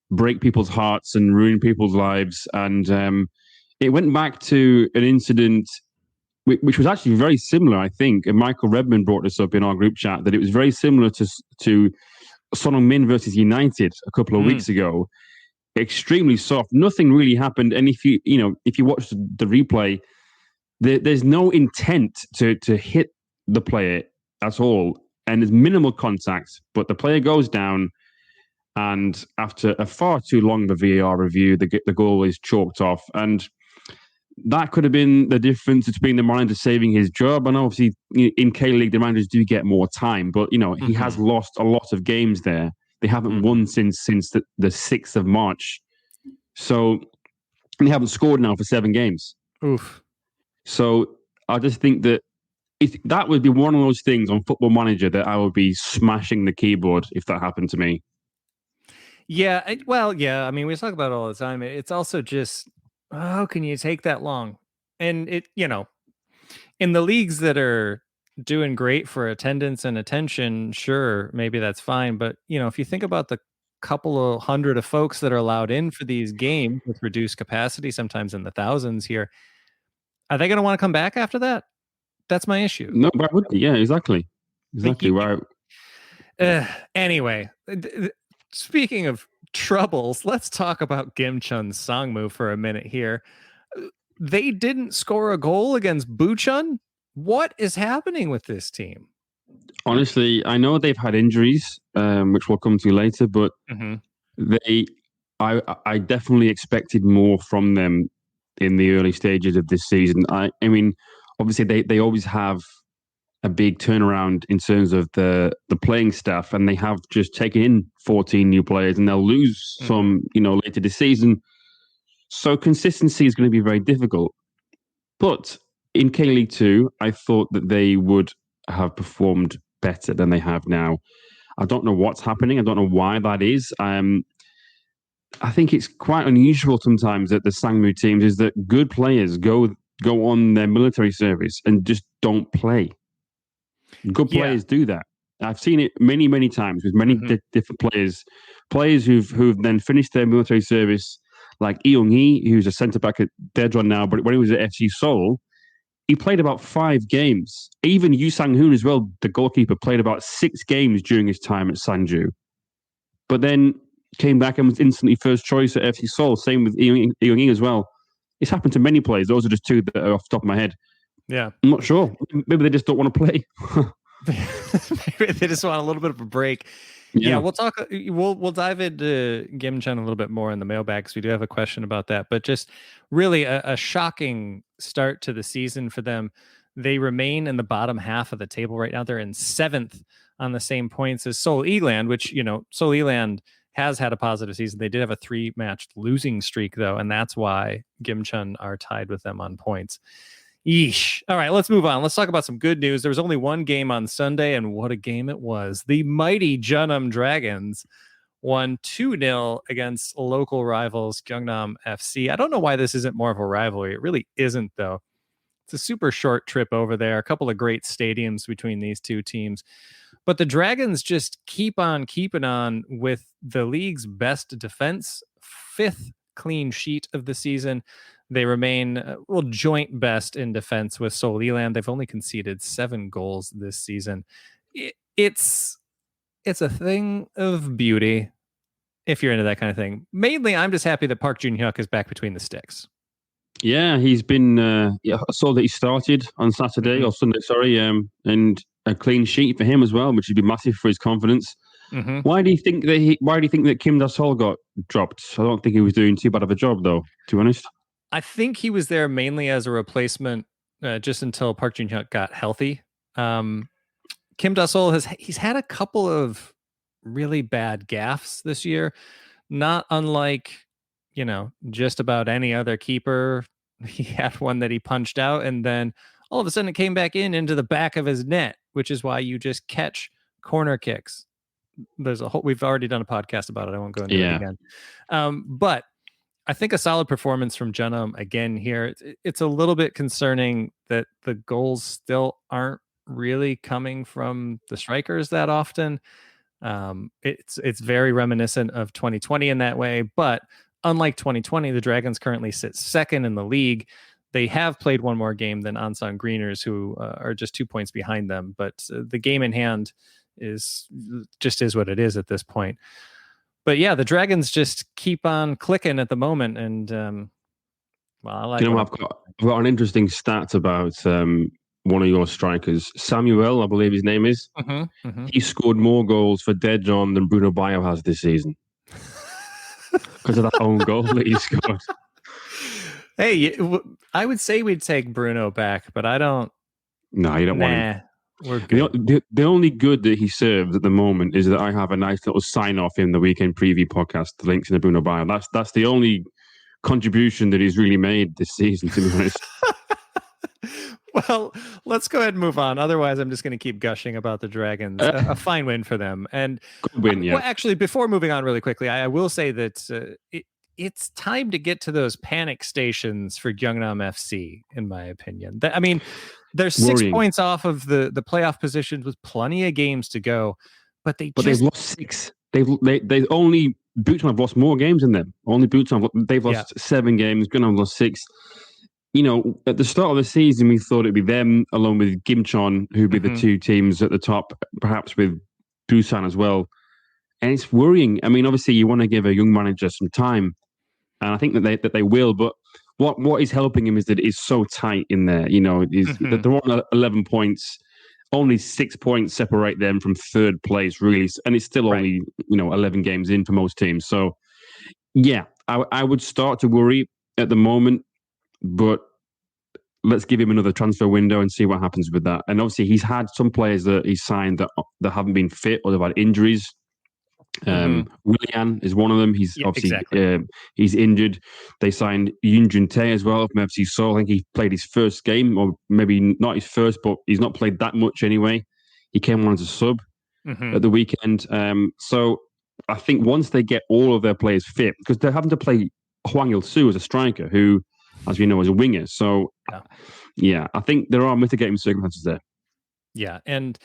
break people's hearts and ruin people's lives, and it went back to an incident which was actually very similar, I think, and Michael Redmond brought this up in our group chat, that it was very similar to Son Heung-min versus United a couple of weeks ago. Extremely soft. Nothing really happened. And if you watch the replay, there's no intent to hit the player at all. And there's minimal contact, but the player goes down. And after a far too long VAR review, the goal is chalked off. And that could have been the difference between the manager saving his job. And obviously in K-League, the managers do get more time, but he has lost a lot of games there. They haven't won since the 6th of March. So they haven't scored now for 7 games. Oof. So I just think that that would be one of those things on Football Manager that I would be smashing the keyboard if that happened to me. Yeah. I mean, we talk about it all the time. It's also just, how can you take that long? And in the leagues that are doing great for attendance and attention, sure, maybe that's fine. But, if you think about the couple of hundred of folks that are allowed in for these games with reduced capacity, sometimes in the thousands here, are they going to want to come back after that? That's my issue. No, but would be. Yeah, exactly. Right. Anyway, speaking of troubles, let's talk about Gimcheon Sangmu for a minute here. They didn't score a goal against Bucheon. What is happening with this team? Honestly, I know they've had injuries, which we'll come to later, but I definitely expected more from them in the early stages of this season. I mean, obviously they always have a big turnaround in terms of the playing staff, and they have just taken in 14 new players, and they'll lose some, later this season. So consistency is going to be very difficult. But in K-League 2, I thought that they would have performed better than they have now. I don't know what's happening. I don't know why that is. I think it's quite unusual sometimes that the Sangmu teams is that good players go on their military service and just don't play. Good players do that. I've seen it many, many times with many different players who've then finished their military service, like Lee Young-hee, who's a centre-back at Daejeon now, but when he was at FC Seoul, he played about 5 games. Even Yu Sang-hoon as well, the goalkeeper, played about 6 games during his time at Sanju. But then came back and was instantly first choice at FC Seoul. Same with Lee Young-hee as well. It's happened to many players. Those are just 2 that are off the top of my head. Yeah. I'm not sure. Maybe they just don't want to play. Maybe they just want a little bit of a break. Yeah, we'll talk. We'll dive into Gimcheon a little bit more in the mailbag because we do have a question about that. But just really a shocking start to the season for them. They remain in the bottom half of the table right now. They're in 7th on the same points as Seoul Eland, which Seoul Eland has had a positive season. They did have a 3-match losing streak though, and that's why Gimcheon are tied with them on points. Yeesh. All right, let's move on. Let's talk about some good news. There was only one game on Sunday, and what a game it was. The mighty Jeonnam Dragons won 2-0 against local rivals Jeonnam FC. I don't know why this isn't more of a rivalry. It really isn't, though. It's a super short trip over there. A couple of great stadiums between these 2 teams. But the Dragons just keep on keeping on with the league's best defense, 5th clean sheet of the season. They remain joint best in defense with Seoul Eland. They've only conceded 7 goals this season. It's a thing of beauty if you're into that kind of thing. Mainly, I'm just happy that Park Jun-hyuk is back between the sticks. Yeah, he's been. I saw that he started on Saturday or Sunday. Sorry, and a clean sheet for him as well, which would be massive for his confidence. Why do you think that Kim Da-sol got dropped? I don't think he was doing too bad of a job, though. To be honest. I think he was there mainly as a replacement just until Park Jun-hyuk got healthy. Kim Da-sol he's had a couple of really bad gaffes this year, not unlike, just about any other keeper. He had one that he punched out and then all of a sudden it came back into the back of his net, which is why you just catch corner kicks. We've already done a podcast about it. I won't go into it again. But I think a solid performance from Jeonnam again here. It's a little bit concerning that the goals still aren't really coming from the strikers that often. It's very reminiscent of 2020 in that way, but unlike 2020, the Dragons currently sit 2nd in the league. They have played one more game than Ansan Greeners, who are just 2 points behind them, but the game in hand is what it is at this point. But yeah, the Dragons just keep on clicking at the moment, and I like. I've got an interesting stat about one of your strikers, Samuel, I believe his name is. He scored more goals for Daejeon than Bruno Bayo has this season because of that own goal that he scored. Hey, I would say we'd take Bruno back, but I don't. No, you don't want him. We're good. The only good that he serves at the moment is that I have a nice little sign off in the weekend preview podcast. The links in the Bruno bio. That's the only contribution that he's really made this season, to be honest. Well, let's go ahead and move on. Otherwise, I'm just going to keep gushing about the Dragons. A fine win for them. And good win, yeah. Well, actually, before moving on really quickly, I will say that it's time to get to those panic stations for Jeonnam FC, in my opinion. They're 6 points off of the playoff positions with plenty of games to go, but they've lost 6. They only Busan have lost more games than them. Only Busan they've lost 7 games. Jeonnam lost 6. At the start of the season, we thought it'd be them along with Gimcheon, who'd be the 2 teams at the top, perhaps with Busan as well. And it's worrying. Obviously, you want to give a young manager some time, and I think that they will, but. What is helping him is that it's so tight in there. They're on 11 points. Only 6 points separate them from 3rd place, really. And it's still only, 11 games in for most teams. So, yeah, I would start to worry at the moment. but let's give him another transfer window and see what happens with that. And obviously, he's had some players that he's signed that haven't been fit or they've had injuries. Willian is one of them. He's he's injured. They signed Yoon Jun Tae as well from FC Seoul. I think he played his first game, or maybe not his first, but he's not played that much anyway. He came on as a sub at the weekend. So I think once they get all of their players fit, because they're having to play Hwang Il-soo as a striker, who, as we know, is a winger. So, yeah, I think there are mitigating circumstances there. Yeah, and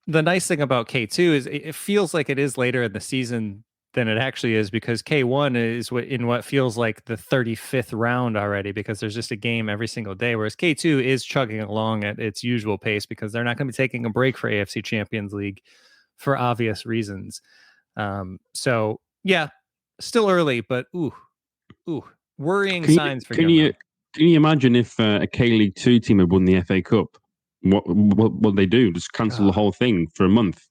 the nice thing about K2 is it feels like it is later in the season than it actually is, because K1 is in what feels like the 35th round already, because there's just a game every single day, whereas K2 is chugging along at its usual pace because they're not going to be taking a break for AFC Champions League for obvious reasons. So, yeah, still early, but worrying signs for Jeonnam. Can you imagine if a K-League 2 team had won the FA Cup? What they do? Just cancel the whole thing for a month?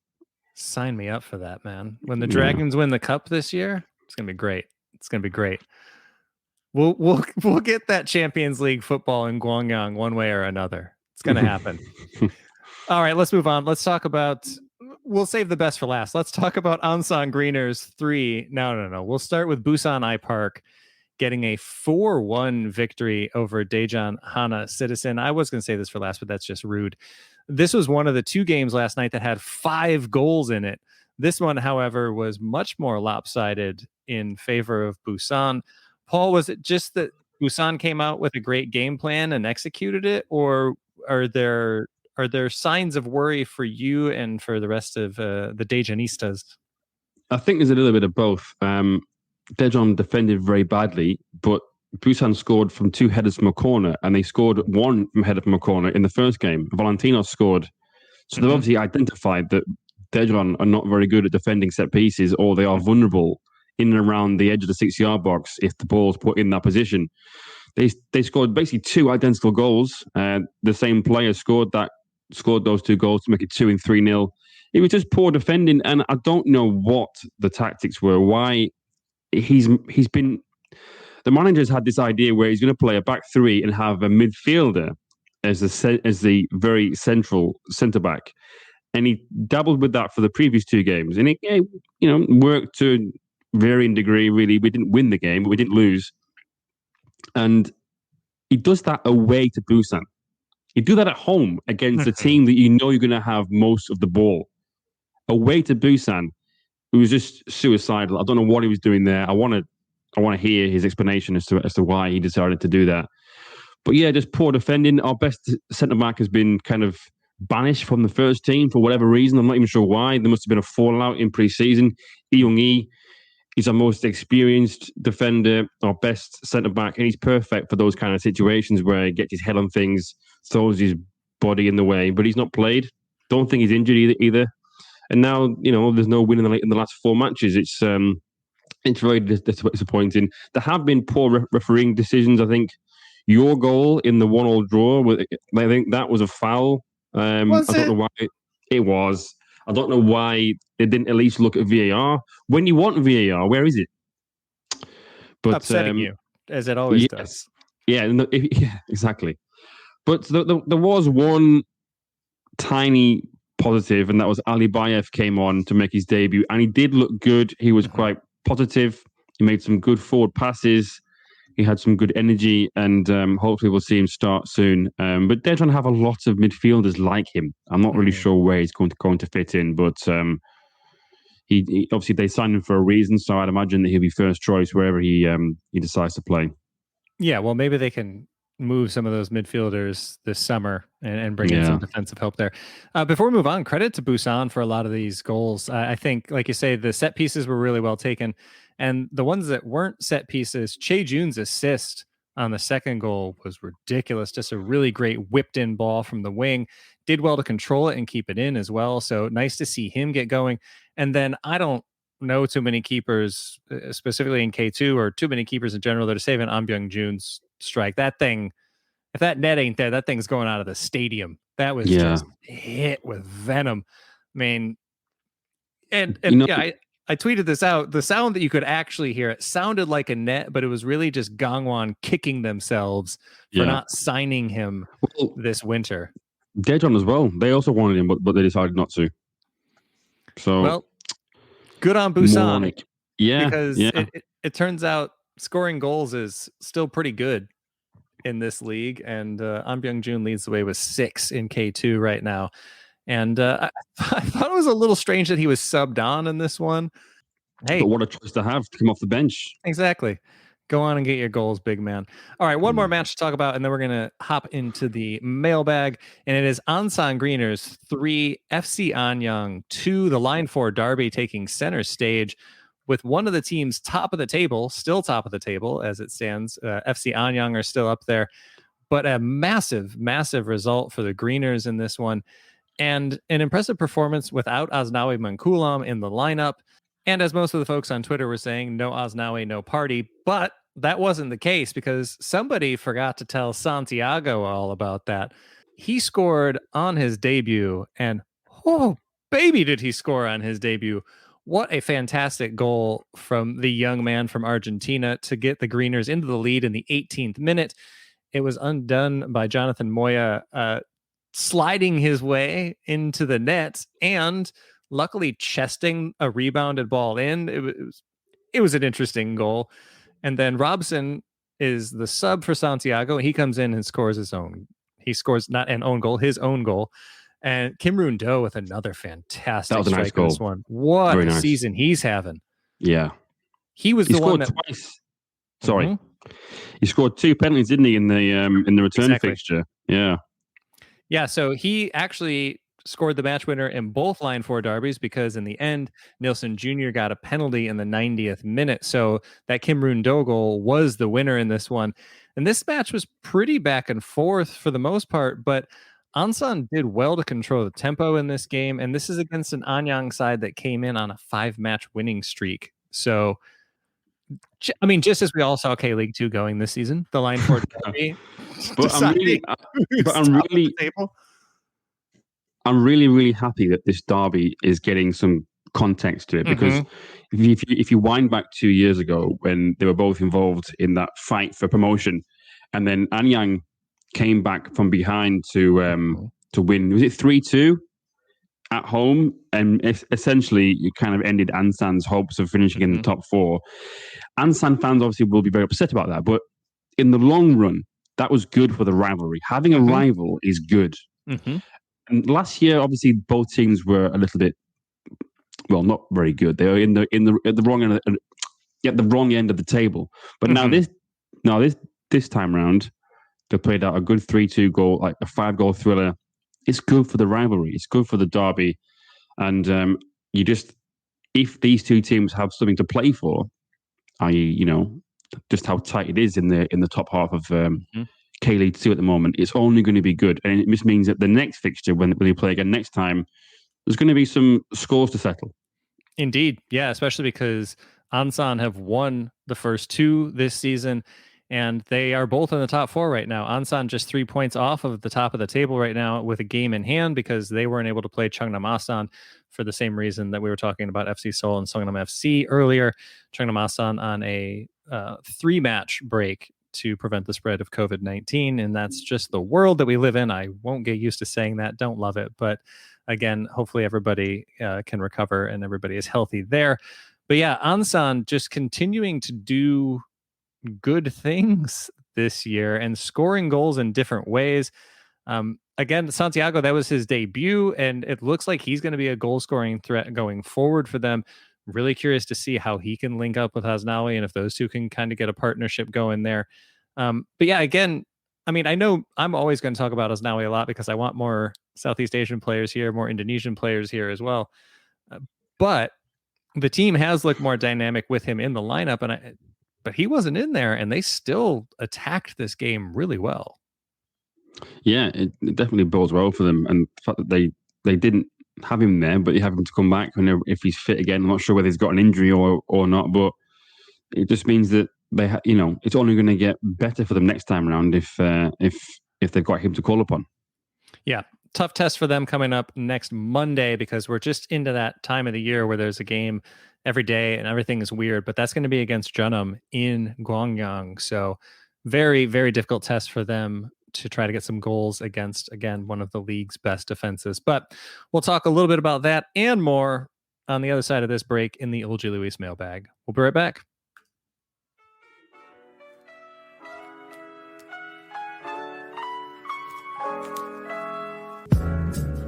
Sign me up for that, man. When the Dragons win the cup this year, it's gonna be great. It's gonna be great. We'll get that Champions League football in Gwangyang one way or another. It's gonna happen. All right, let's move on. Let's talk about. We'll save the best for last. Let's talk about Ansan Greeners 3. No. We'll start with Busan IPark getting a 4-1 victory over Daejeon Hana Citizen. I was going to say this for last, but that's just rude. This was one of the 2 games last night that had 5 goals in it. This one, however, was much more lopsided in favor of Busan. Paul, was it just that Busan came out with a great game plan and executed it, or are there signs of worry for you and for the rest of the Daejeonistas? I think there's a little bit of both. Daejeon defended very badly, but Busan scored from 2 headers from a corner, and they scored 1 from header from a corner in the first game. Valentino scored. So they've obviously identified that Daejeon are not very good at defending set pieces, or they are vulnerable in and around the edge of the 6-yard box if the ball's put in that position. They scored basically 2 identical goals. The same player scored those 2 goals to make it 2 and 3-0. It was just poor defending, and I don't know what the tactics were. Why he's been. The manager's had this idea where he's going to play a back 3 and have a midfielder as the very central centre back, and he dabbled with that for the previous 2 games, and it worked to a varying degree. Really, we didn't win the game, but we didn't lose, and he does that away to Busan. You do that at home against a team that you know you're going to have most of the ball. Away to Busan, it was just suicidal. I don't know what he was doing there. I want to hear his explanation as to why he decided to do that. But yeah, just poor defending. Our best centre-back has been kind of banished from the first team for whatever reason. I'm not even sure why. There must have been a fallout in pre-season. Lee Young-hee is our most experienced defender, our best centre-back, and he's perfect for those kind of situations where he gets his head on things, throws his body in the way, but he's not played. Don't think he's injured either. And now, there's no win in the last 4 matches. It's very disappointing. There have been poor refereeing decisions. I think your goal in the 1-1 draw, I think that was a foul. I don't know why it was. I don't know why they didn't at least look at VAR. When you want VAR, where is it? But upsetting you, as it always does. Yeah, exactly. But there was one tiny positive, and that was Ali Bayev came on to make his debut, and he did look good. He was quite positive. He made some good forward passes. He had some good energy, and hopefully we'll see him start soon. But they're trying to have a lot of midfielders like him. I'm not really sure where he's going to fit in, but he obviously they signed him for a reason, so I'd imagine that he'll be first choice wherever he decides to play. Yeah, well, maybe they can move some of those midfielders this summer and bring in some defensive help there. Before we move on, credit to Busan for a lot of these goals. I think, like you say, the set pieces were really well taken. And the ones that weren't set pieces, Chae Jun's assist on the second goal was ridiculous. Just a really great whipped in ball from the wing. Did well to control it and keep it in as well. So nice to see him get going. And then I don't know too many keepers, specifically in K2, or too many keepers in general, that are saving An Byung-jun's strike. That thing, if that net ain't there, that thing's going out of the stadium. That was just hit with venom. I mean, and I tweeted this out. The sound that you could actually hear, it sounded like a net, but it was really just Gangwon kicking themselves for not signing him this winter. Daejeon as well. They also wanted him, but they decided not to. So, well, good on Busan. Because yeah. It turns out scoring goals is still pretty good in this league, and An Byung-jun leads the way with 6 in K2 right now. And I thought it was a little strange that he was subbed on in this one. Hey, but what a choice to have to come off the bench. Exactly. Go on and get your goals, big man. All right, one more match to talk about, and then we're going to hop into the mailbag. And it is Ansan Greeners 3, FC Anyang 2, the Line 4 derby taking center stage with one of the teams still top of the table as it stands. FC Anyang are still up there, but a massive, massive result for the Greeners in this one. And an impressive performance without Asnawi Mankulam in the lineup. And as most of the folks on Twitter were saying, no Asnawi, no party. But that wasn't the case because somebody forgot to tell Santiago all about that. He scored on his debut, and oh, baby, did he score on his debut. What a fantastic goal from the young man from Argentina to get the Greeners into the lead in the 18th minute. It was undone by Jonathan Moya sliding his way into the net and luckily chesting a rebounded ball in. It was an interesting goal. And then Robson is the sub for Santiago. He comes in and scores his own. He scores not an own goal, his own goal. And Kim Roon-do with another fantastic strike nice in this one. What Very a nice. Season he's having. Yeah. He was the one that twice. Sorry. He scored 2 penalties, didn't he, in the return fixture? Yeah. Yeah, so he actually scored the match winner in both Line 4 derbies because in the end, Nilsson Jr. got a penalty in the 90th minute. So that Kim Roon-do goal was the winner in this one. And this match was pretty back and forth for the most part, but Ansan did well to control the tempo in this game. And this is against an Anyang side that came in on a 5-match winning streak. So, I mean, just as we all saw K-League 2 going this season, the Line 4 derby. I'm really happy that this derby is getting some context to it because if you wind back 2 years ago when they were both involved in that fight for promotion, and then Anyang came back from behind to win, was it 3-2 at home, and essentially you kind of ended Ansan's hopes of finishing in the top 4. Ansan fans obviously will be very upset about that, but in the long run, that was good for the rivalry. Having a rival is good. And last year, obviously, both teams were a little bit, well, not very good. They were at the wrong end of the table. But now this time round, they played out a good 3-2 goal, like a 5-goal thriller. It's good for the rivalry. It's good for the derby. And if these two teams have something to play for, i.e., just how tight it is in the top half of K-League 2 at the moment, it's only going to be good. And it just means that the next fixture, when we play again next time, there's going to be some scores to settle. Indeed. Yeah, especially because Ansan have won the first 2 this season, and they are both in the top 4 right now. Ansan just 3 points off of the top of the table right now with a game in hand because they weren't able to play Jeonnam Asan for the same reason that we were talking about FC Seoul and Songnam FC earlier. Jeonnam Asan on a 3-match break to prevent the spread of COVID-19, and that's just the world that we live in. I won't get used to saying that. Don't love it, but again, hopefully everybody can recover and everybody is healthy there. But yeah, Ansan just continuing to do good things this year and scoring goals in different ways. Again, Santiago, that was his debut, and it looks like he's going to be a goal-scoring threat going forward for them. Really curious to see how he can link up with Asnawi and if those two can kind of get a partnership going there. But yeah, again, I mean, I know I'm always going to talk about Asnawi a lot because I want more Southeast Asian players here, more Indonesian players here as well. But the team has looked more dynamic with him in the lineup, but he wasn't in there, and they still attacked this game really well. Yeah, it definitely bodes well for them, and the fact that they didn't have him there, but you have him to come back if he's fit again. I'm not sure whether he's got an injury or not, but it just means that it's only going to get better for them next time around if they've got him to call upon. Yeah, tough test for them coming up next Monday because we're just into that time of the year where there's a game every day and everything is weird, but that's going to be against Jeonnam in Gwangyang. So very, very difficult test for them to try to get some goals against, again, one of the league's best defenses. But we'll talk a little bit about that and more on the other side of this break in the Ulji Luis mailbag. We'll be right back.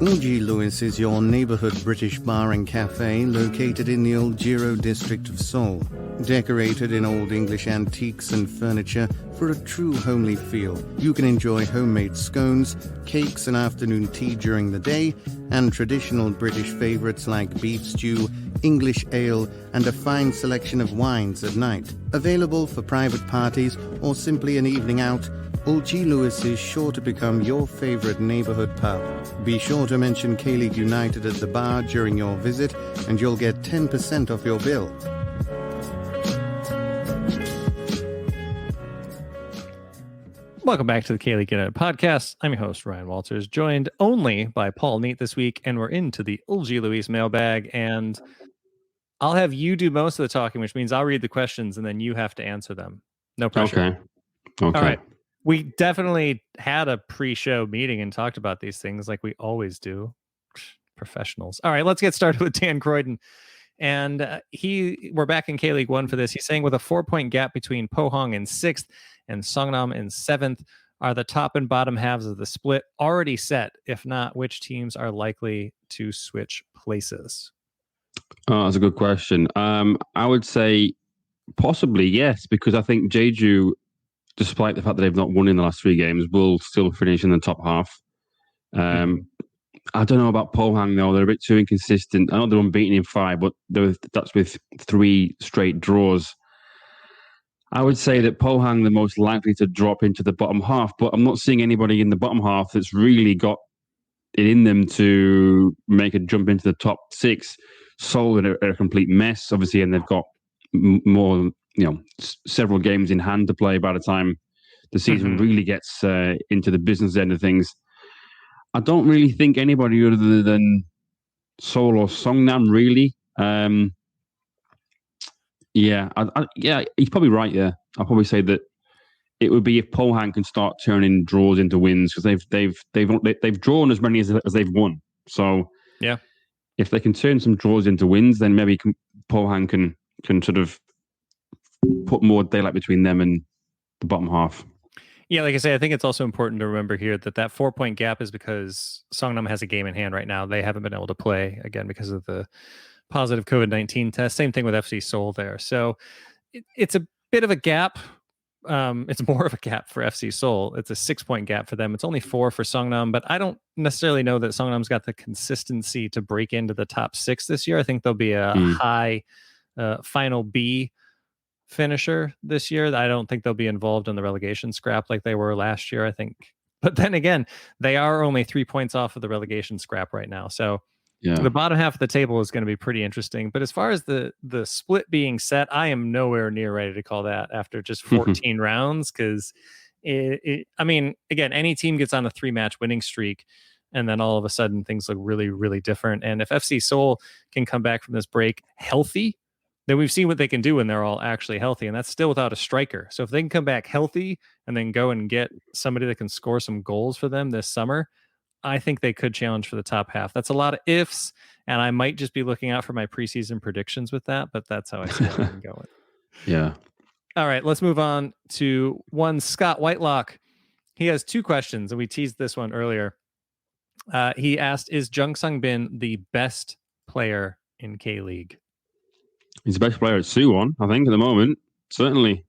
Ulji Lewis is your neighborhood British bar and cafe located in the Old Jiro district of Seoul. Decorated in old English antiques and furniture for a true homely feel, you can enjoy homemade scones, cakes and afternoon tea during the day, and traditional British favourites like beef stew, English ale, and a fine selection of wines at night. Available for private parties or simply an evening out, Ulji Lewis is sure to become your favourite neighbourhood pub. Be sure to mention K-League United at the bar during your visit and you'll get 10% off your bill. Welcome back to the K-League United podcast. I'm your host, Ryan Walters, joined only by Paul Neat this week, and we're into the Ulji Luis mailbag, and I'll have you do most of the talking, which means I'll read the questions and then you have to answer them. No pressure. Okay. All right. We definitely had a pre-show meeting and talked about these things like we always do. Professionals. All right, let's get started with Dan Croydon. And we're back in K-League 1 for this. He's saying with a 4-point gap between Pohang in 6th and Songnam in 7th, are the top and bottom halves of the split already set? If not, which teams are likely to switch places? Oh, that's a good question. I would say possibly yes, because I think Jeju, despite the fact that they've not won in the last 3 games, will still finish in the top half. I don't know about Pohang, though. They're a bit too inconsistent. I know they're unbeaten in 5, but that's with 3 straight draws. I would say that Pohang the most likely to drop into the bottom half, but I'm not seeing anybody in the bottom half that's really got it in them to make a jump into the top 6. Seoul are a complete mess, obviously, and they've got more, several games in hand to play by the time the season really gets into the business end of things. I don't really think anybody other than Seoul or Songnam really. Yeah, he's probably right there. I'll probably say that it would be if Pohang can start turning draws into wins, because they've drawn as many as they've won. So yeah, if they can turn some draws into wins, then maybe Pohang can sort of put more daylight between them and the bottom half. Yeah, like I say, I think it's also important to remember here that 4-point gap is because Songnam has a game in hand right now. They haven't been able to play, again, because of the positive COVID-19 test. Same thing with FC Seoul there. So it's a bit of a gap. It's more of a gap for FC Seoul. It's a 6-point gap for them. It's only 4 for Songnam, but I don't necessarily know that Songnam's got the consistency to break into the top 6 this year. I think there'll be a high final B finisher this year. I don't think they'll be involved in the relegation scrap like they were last year, I think. But then again, they are only 3 points off of the relegation scrap right now. So the bottom half of the table is going to be pretty interesting. But as far as the split being set, I am nowhere near ready to call that after just 14 rounds, because I mean, again, any team gets on a 3-match winning streak and then all of a sudden things look really, really different. And if FC Seoul can come back from this break healthy, then we've seen what they can do when they're all actually healthy, and that's still without a striker. So if they can come back healthy and then go and get somebody that can score some goals for them this summer, I think they could challenge for the top half. That's a lot of ifs, and I might just be looking out for my preseason predictions with that, but that's how I see them going. Yeah. All right, let's move on to one Scott Whitelock. He has 2 questions, and we teased this one earlier. He asked, is Jung Sung-bin the best player in K-League? He's the best player at Suwon, I think, at the moment. Certainly.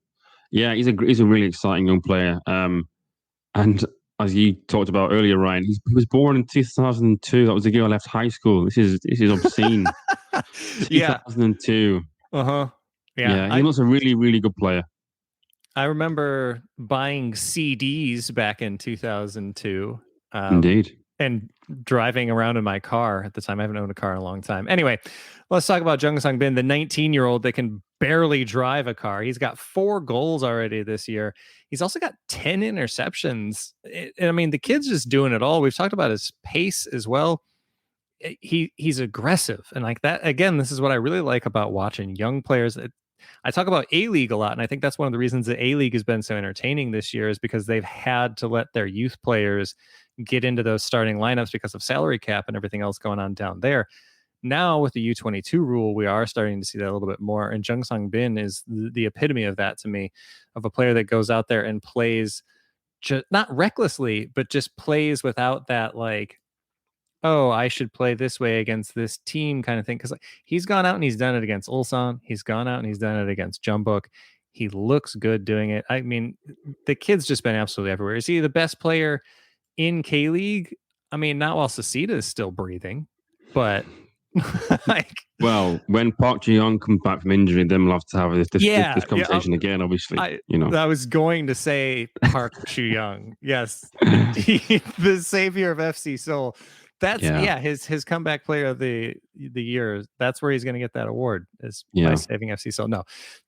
Yeah, he's a really exciting young player. And as you talked about earlier, Ryan, he was born in 2002. That was the year I left high school. This is obscene. 2002. Yeah, he was a really, really good player. I remember buying CDs back in 2002. Indeed. And driving around in my car at the time. I haven't owned a car in a long time. Anyway, let's talk about Jung Sung-bin, the 19-year-old that can barely drive a car. He's got 4 goals already this year. He's also got 10 interceptions. I mean, the kid's just doing it all. We've talked about his pace as well. he's aggressive, and like that again. This is what I really like about watching young players. I talk about A-League a lot, and I think that's one of the reasons that A-League has been so entertaining this year is because they've had to let their youth players get into those starting lineups because of salary cap and everything else going on down there. Now with the U22 rule, we are starting to see that a little bit more, and Jeong Bin is the epitome of that to me, of a player that goes out there and plays just not recklessly, but just plays without that like, oh, I should play this way against this team kind of thing. Because like, he's gone out and he's done it against Ulsan. He's gone out and he's done it against Jeonbuk. He looks good doing it. I mean, the kid's just been absolutely everywhere. Is he the best player in K-League? I mean, not while Sasita is still breathing, but like, well, when Park Ji-young comes back from injury, then we'll have to have this conversation again. Obviously, I was going to say Park Ji-young, yes, the savior of FC Seoul. That's his comeback player of the year. That's where he's going to get that award, is by saving FC Seoul. No,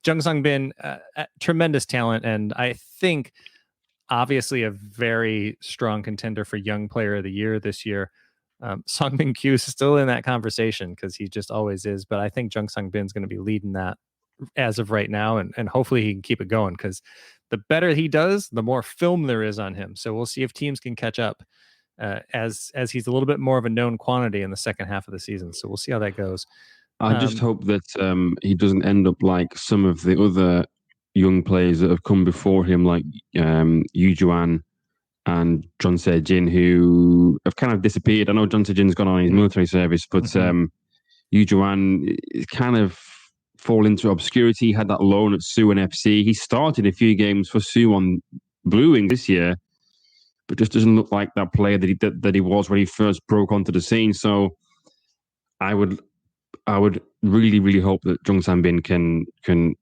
Jeong Bin, tremendous talent, and I think obviously a very strong contender for young player of the year this year. Songmin Kyu is still in that conversation because he just always is, but I think Jeong Bin is going to be leading that as of right now, and hopefully he can keep it going, because the better he does, the more film there is on him. So we'll see if teams can catch up. As he's a little bit more of a known quantity in the second half of the season. So we'll see how that goes. I just hope that he doesn't end up like some of the other young players that have come before him, like Yu Juan and John Se-jin, who have kind of disappeared. I know John Se-jin's gone on his military service, but Yu Juan kind of fall into obscurity. He had that loan at Suwon FC. He started a few games for Suwon Bluewings this year, but just doesn't look like that player that he was when he first broke onto the scene. So I would really, really hope that Jeong Bin can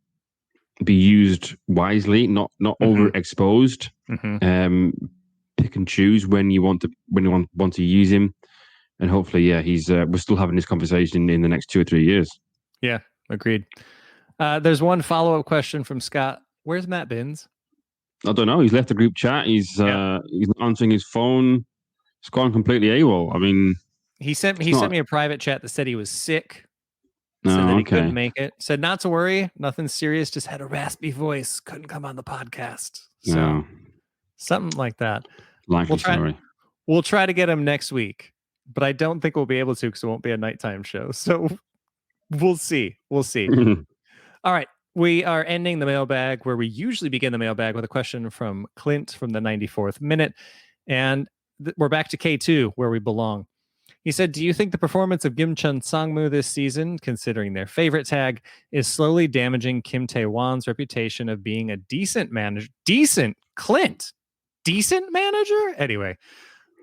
be used wisely, not overexposed. Pick and choose when you want to use him, and hopefully, we're still having this conversation in the next 2 or 3 years. Yeah, agreed. There's one follow-up question from Scott. Where's Matt Binns? I don't know. He's left the group chat. He's not answering his phone. It's gone completely AWOL. I mean, he sent me a private chat that said he was sick. Said that he couldn't make it. Said not to worry, nothing serious. Just had a raspy voice. Couldn't come on the podcast. So something like that. We'll try to get him next week, but I don't think we'll be able to because it won't be a nighttime show. So we'll see. All right. We are ending the mailbag where we usually begin the mailbag with a question from Clint from the 94th minute. And we're back to K2 where we belong. He said, do you think the performance of Gimcheon Sangmu this season, considering their favorite tag, is slowly damaging Kim Tae-won's reputation of being a decent manager? Decent manager? Anyway,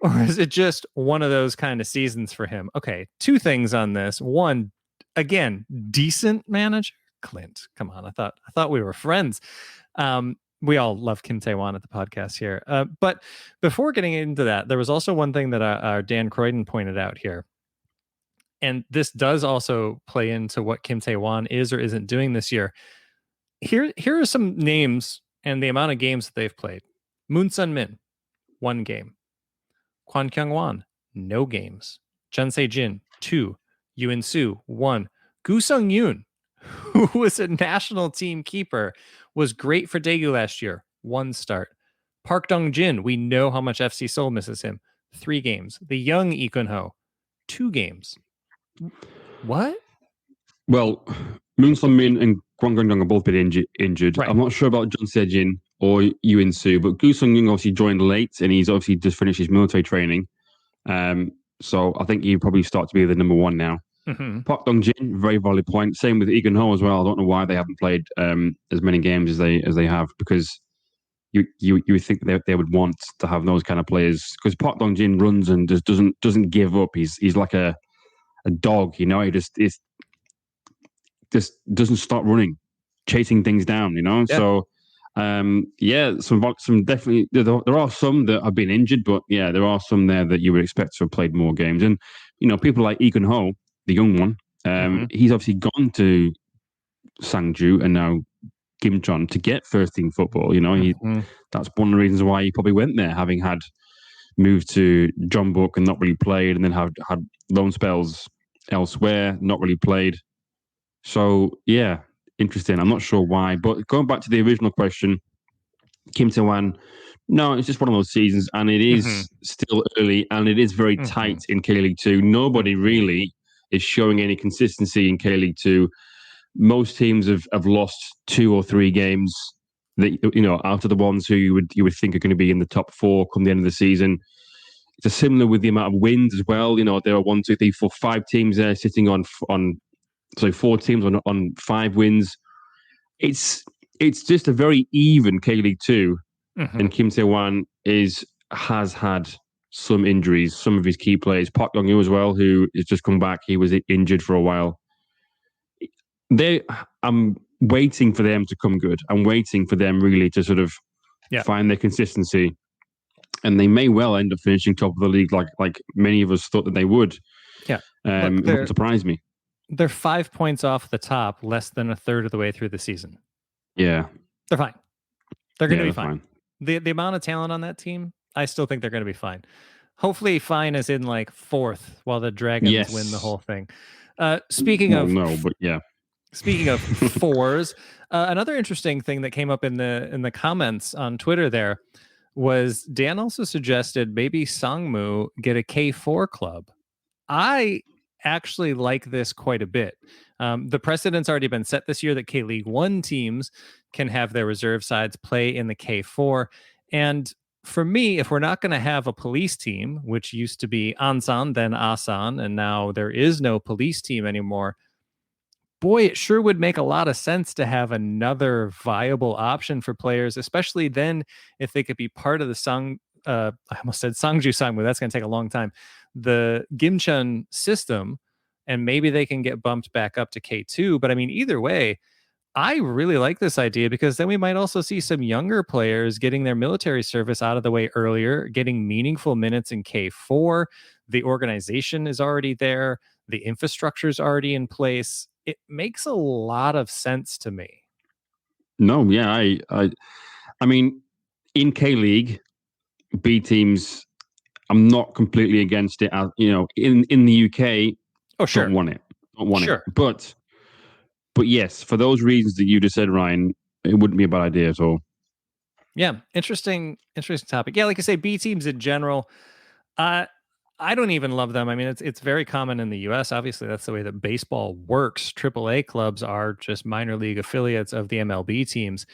or is it just one of those kind of seasons for him? Okay, two things on this. One, again, decent manager? Clint, come on. I thought we were friends. We all love Kim Tae-won at the podcast here. But before getting into that, there was also one thing that our Dan Croydon pointed out here. And this does also play into what Kim Tae-won is or isn't doing this year. Here are some names and the amount of games that they've played. Moon Sun-min, 1 game. Kwon Kyung-won, no games. Chun Se-jin, 2. Yoon Soo, 1. Gu Sung-yoon, who was a national team keeper, was great for Daegu last year. 1 start. Park Dong-jin, we know how much FC Seoul misses him. 3 games. The young Lee Kun-ho, 2 games. What? Well, Moon Sun-min and Kwon Kyung-jong have both been injured. Right. I'm not sure about John Se-jin or Yoon Soo, but Gu Sung-yoon obviously joined late, and he's obviously just finished his military training. So I think he probably start to be the number 1 now. Park Dong-jin, very valid point. Same with Lee Kun-ho as well. I don't know why they haven't played as many games as they have, because you would think that they would want to have those kind of players, because Park Dong-jin runs and just doesn't give up. He's like a dog, you know. He just doesn't stop running, chasing things down, you know. Yeah. So some definitely there are some that have been injured, but yeah, there are some there that you would expect to have played more games. And you know, people like Lee Kun-ho, the young one, he's obviously gone to Sangju and now Gimcheon to get first team football. You know, that's one of the reasons why he probably went there, having had moved to Jeonbuk and not really played, and then had loan spells elsewhere, not really played. So, yeah, interesting. I'm not sure why. But going back to the original question, Kim Tae-wan, no, it's just one of those seasons, and it is still early, and it is very tight in K-League 2. Nobody really is showing any consistency in K-League 2. Most teams have lost 2 or 3 games that, out of the ones who you would think are going to be in the top 4 come the end of the season. It's similar with the amount of wins as well. There are 1, 2, 3, 4, 5 teams there sitting on 4 teams on 5 wins. It's just a very even K-League 2. And Kim Tae-wan has had some injuries, some of his key players. Park Young-woo as well, who has just come back. He was injured for a while. I'm waiting for them to come good. I'm waiting for them really to sort of find their consistency. And they may well end up finishing top of the league like many of us thought that they would. Yeah. It wouldn't surprise me. They're 5 points off the top, less than a third of the way through the season. Yeah. They're fine. They're going to be fine. The amount of talent on that team, I still think they're going to be fine. Hopefully fine as in like 4th while the Dragons win the whole thing. Speaking of 4s, another interesting thing that came up in the comments on Twitter there was Dan also suggested maybe Sangmu get a K4 club. I actually like this quite a bit. The precedent's already been set this year that K-League 1 teams can have their reserve sides play in the K4. And for me, if we're not going to have a police team, which used to be Ansan, then Asan, and now there is no police team anymore, boy, it sure would make a lot of sense to have another viable option for players, especially then if they could be part of the I almost said Sangju Sangmu. That's going to take a long time. The Gimcheon system, and maybe they can get bumped back up to K2. But I mean, either way, I really like this idea because then we might also see some younger players getting their military service out of the way earlier, getting meaningful minutes in K4. The organization is already there. The infrastructure is already in place. It makes a lot of sense to me. No, yeah, I mean, in K-League, B teams, I'm not completely against it. In the UK, don't want it. But yes, for those reasons that you just said, Ryan, it wouldn't be a bad idea at all. Yeah, interesting topic. Yeah, like I say, B teams in general, I don't even love them. I mean, it's very common in the US. Obviously, that's the way that baseball works. AAA clubs are just minor league affiliates of the MLB teams.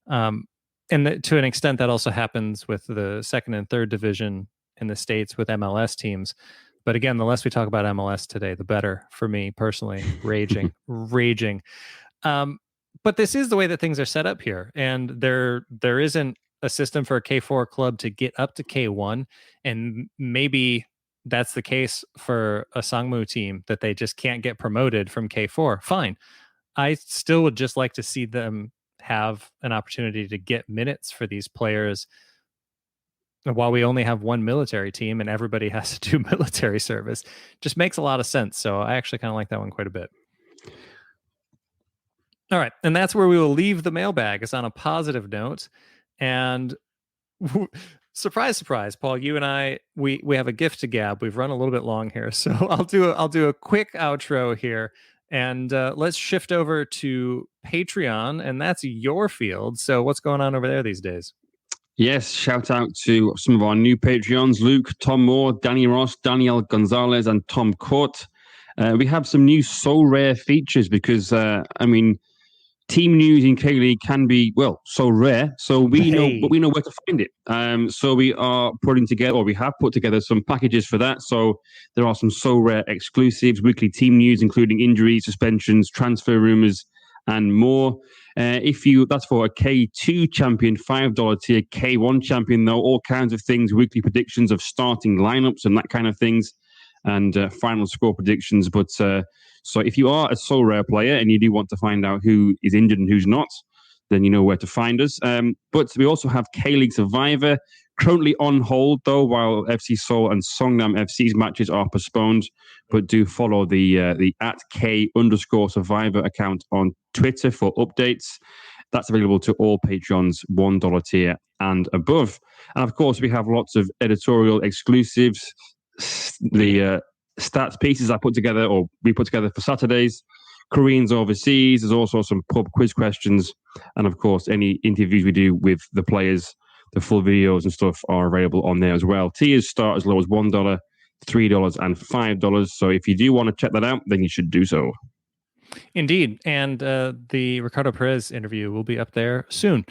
And to an extent, that also happens with the second and third division in the States with MLS teams. But again, the less we talk about MLS today, the better for me personally. Raging. But this is the way that things are set up here. And there isn't a system for a K4 club to get up to K1. And maybe that's the case for a Sangmu team, that they just can't get promoted from K4. Fine. I still would just like to see them have an opportunity to get minutes for these players while we only have one military team and everybody has to do military service. Just makes a lot of sense. So I actually kind of like that one quite a bit. All right. And that's where we will leave the mailbag. It's on a positive note. And surprise, surprise, Paul, you and I, we have a gift to gab. We've run a little bit long here. So I'll do a quick outro here. And let's shift over to Patreon. And that's your field. So what's going on over there these days? Yes, shout out to some of our new Patreons, Luke, Tom Moore, Danny Ross, Daniel Gonzalez, and Tom Court. We have some new so rare features because, team news in K-League can be, so rare. So we know where to find it. So we are we have put together some packages for that. So there are some so rare exclusives, weekly team news, including injuries, suspensions, transfer rumors, and more. That's for a K2 champion, $5 tier, K1 champion, though, all kinds of things, weekly predictions of starting lineups and that kind of things, and final score predictions. But so if you are a so rare player and you do want to find out who is injured and who's not, then you know where to find us. But we also have K-League Survivor, currently on hold, though, while FC Seoul and Songnam FC's matches are postponed. But do follow the @K_Survivor account on Twitter for updates. That's available to all patrons, $1 tier and above. And of course, we have lots of editorial exclusives. The stats pieces I put together, or we put together for Saturdays. Koreans overseas. There's also some pub quiz questions, and of course, any interviews we do with the players, the full videos and stuff are available on there as well. Tiers start as low as $1, $3, and $5. So if you do want to check that out, then you should do so. Indeed. And the Ricardo Peres interview will be up there soon.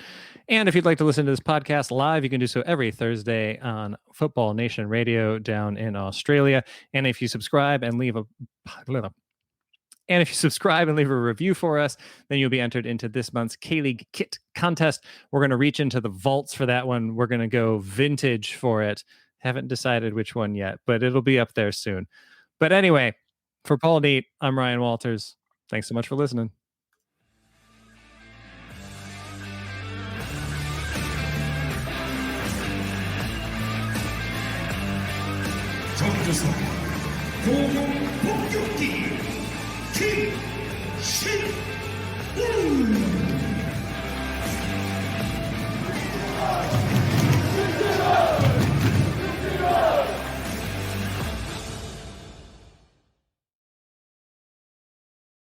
And if you'd like to listen to this podcast live, you can do so every Thursday on Football Nation Radio down in Australia. And if you subscribe and leave a review for us, then you'll be entered into this month's K-League kit contest. We're going to reach into the vaults for that one. We're going to go vintage for it. Haven't decided which one yet, but it'll be up there soon. But anyway, for Paul Neat, I'm Ryan Walters. Thanks so much for listening. 정규석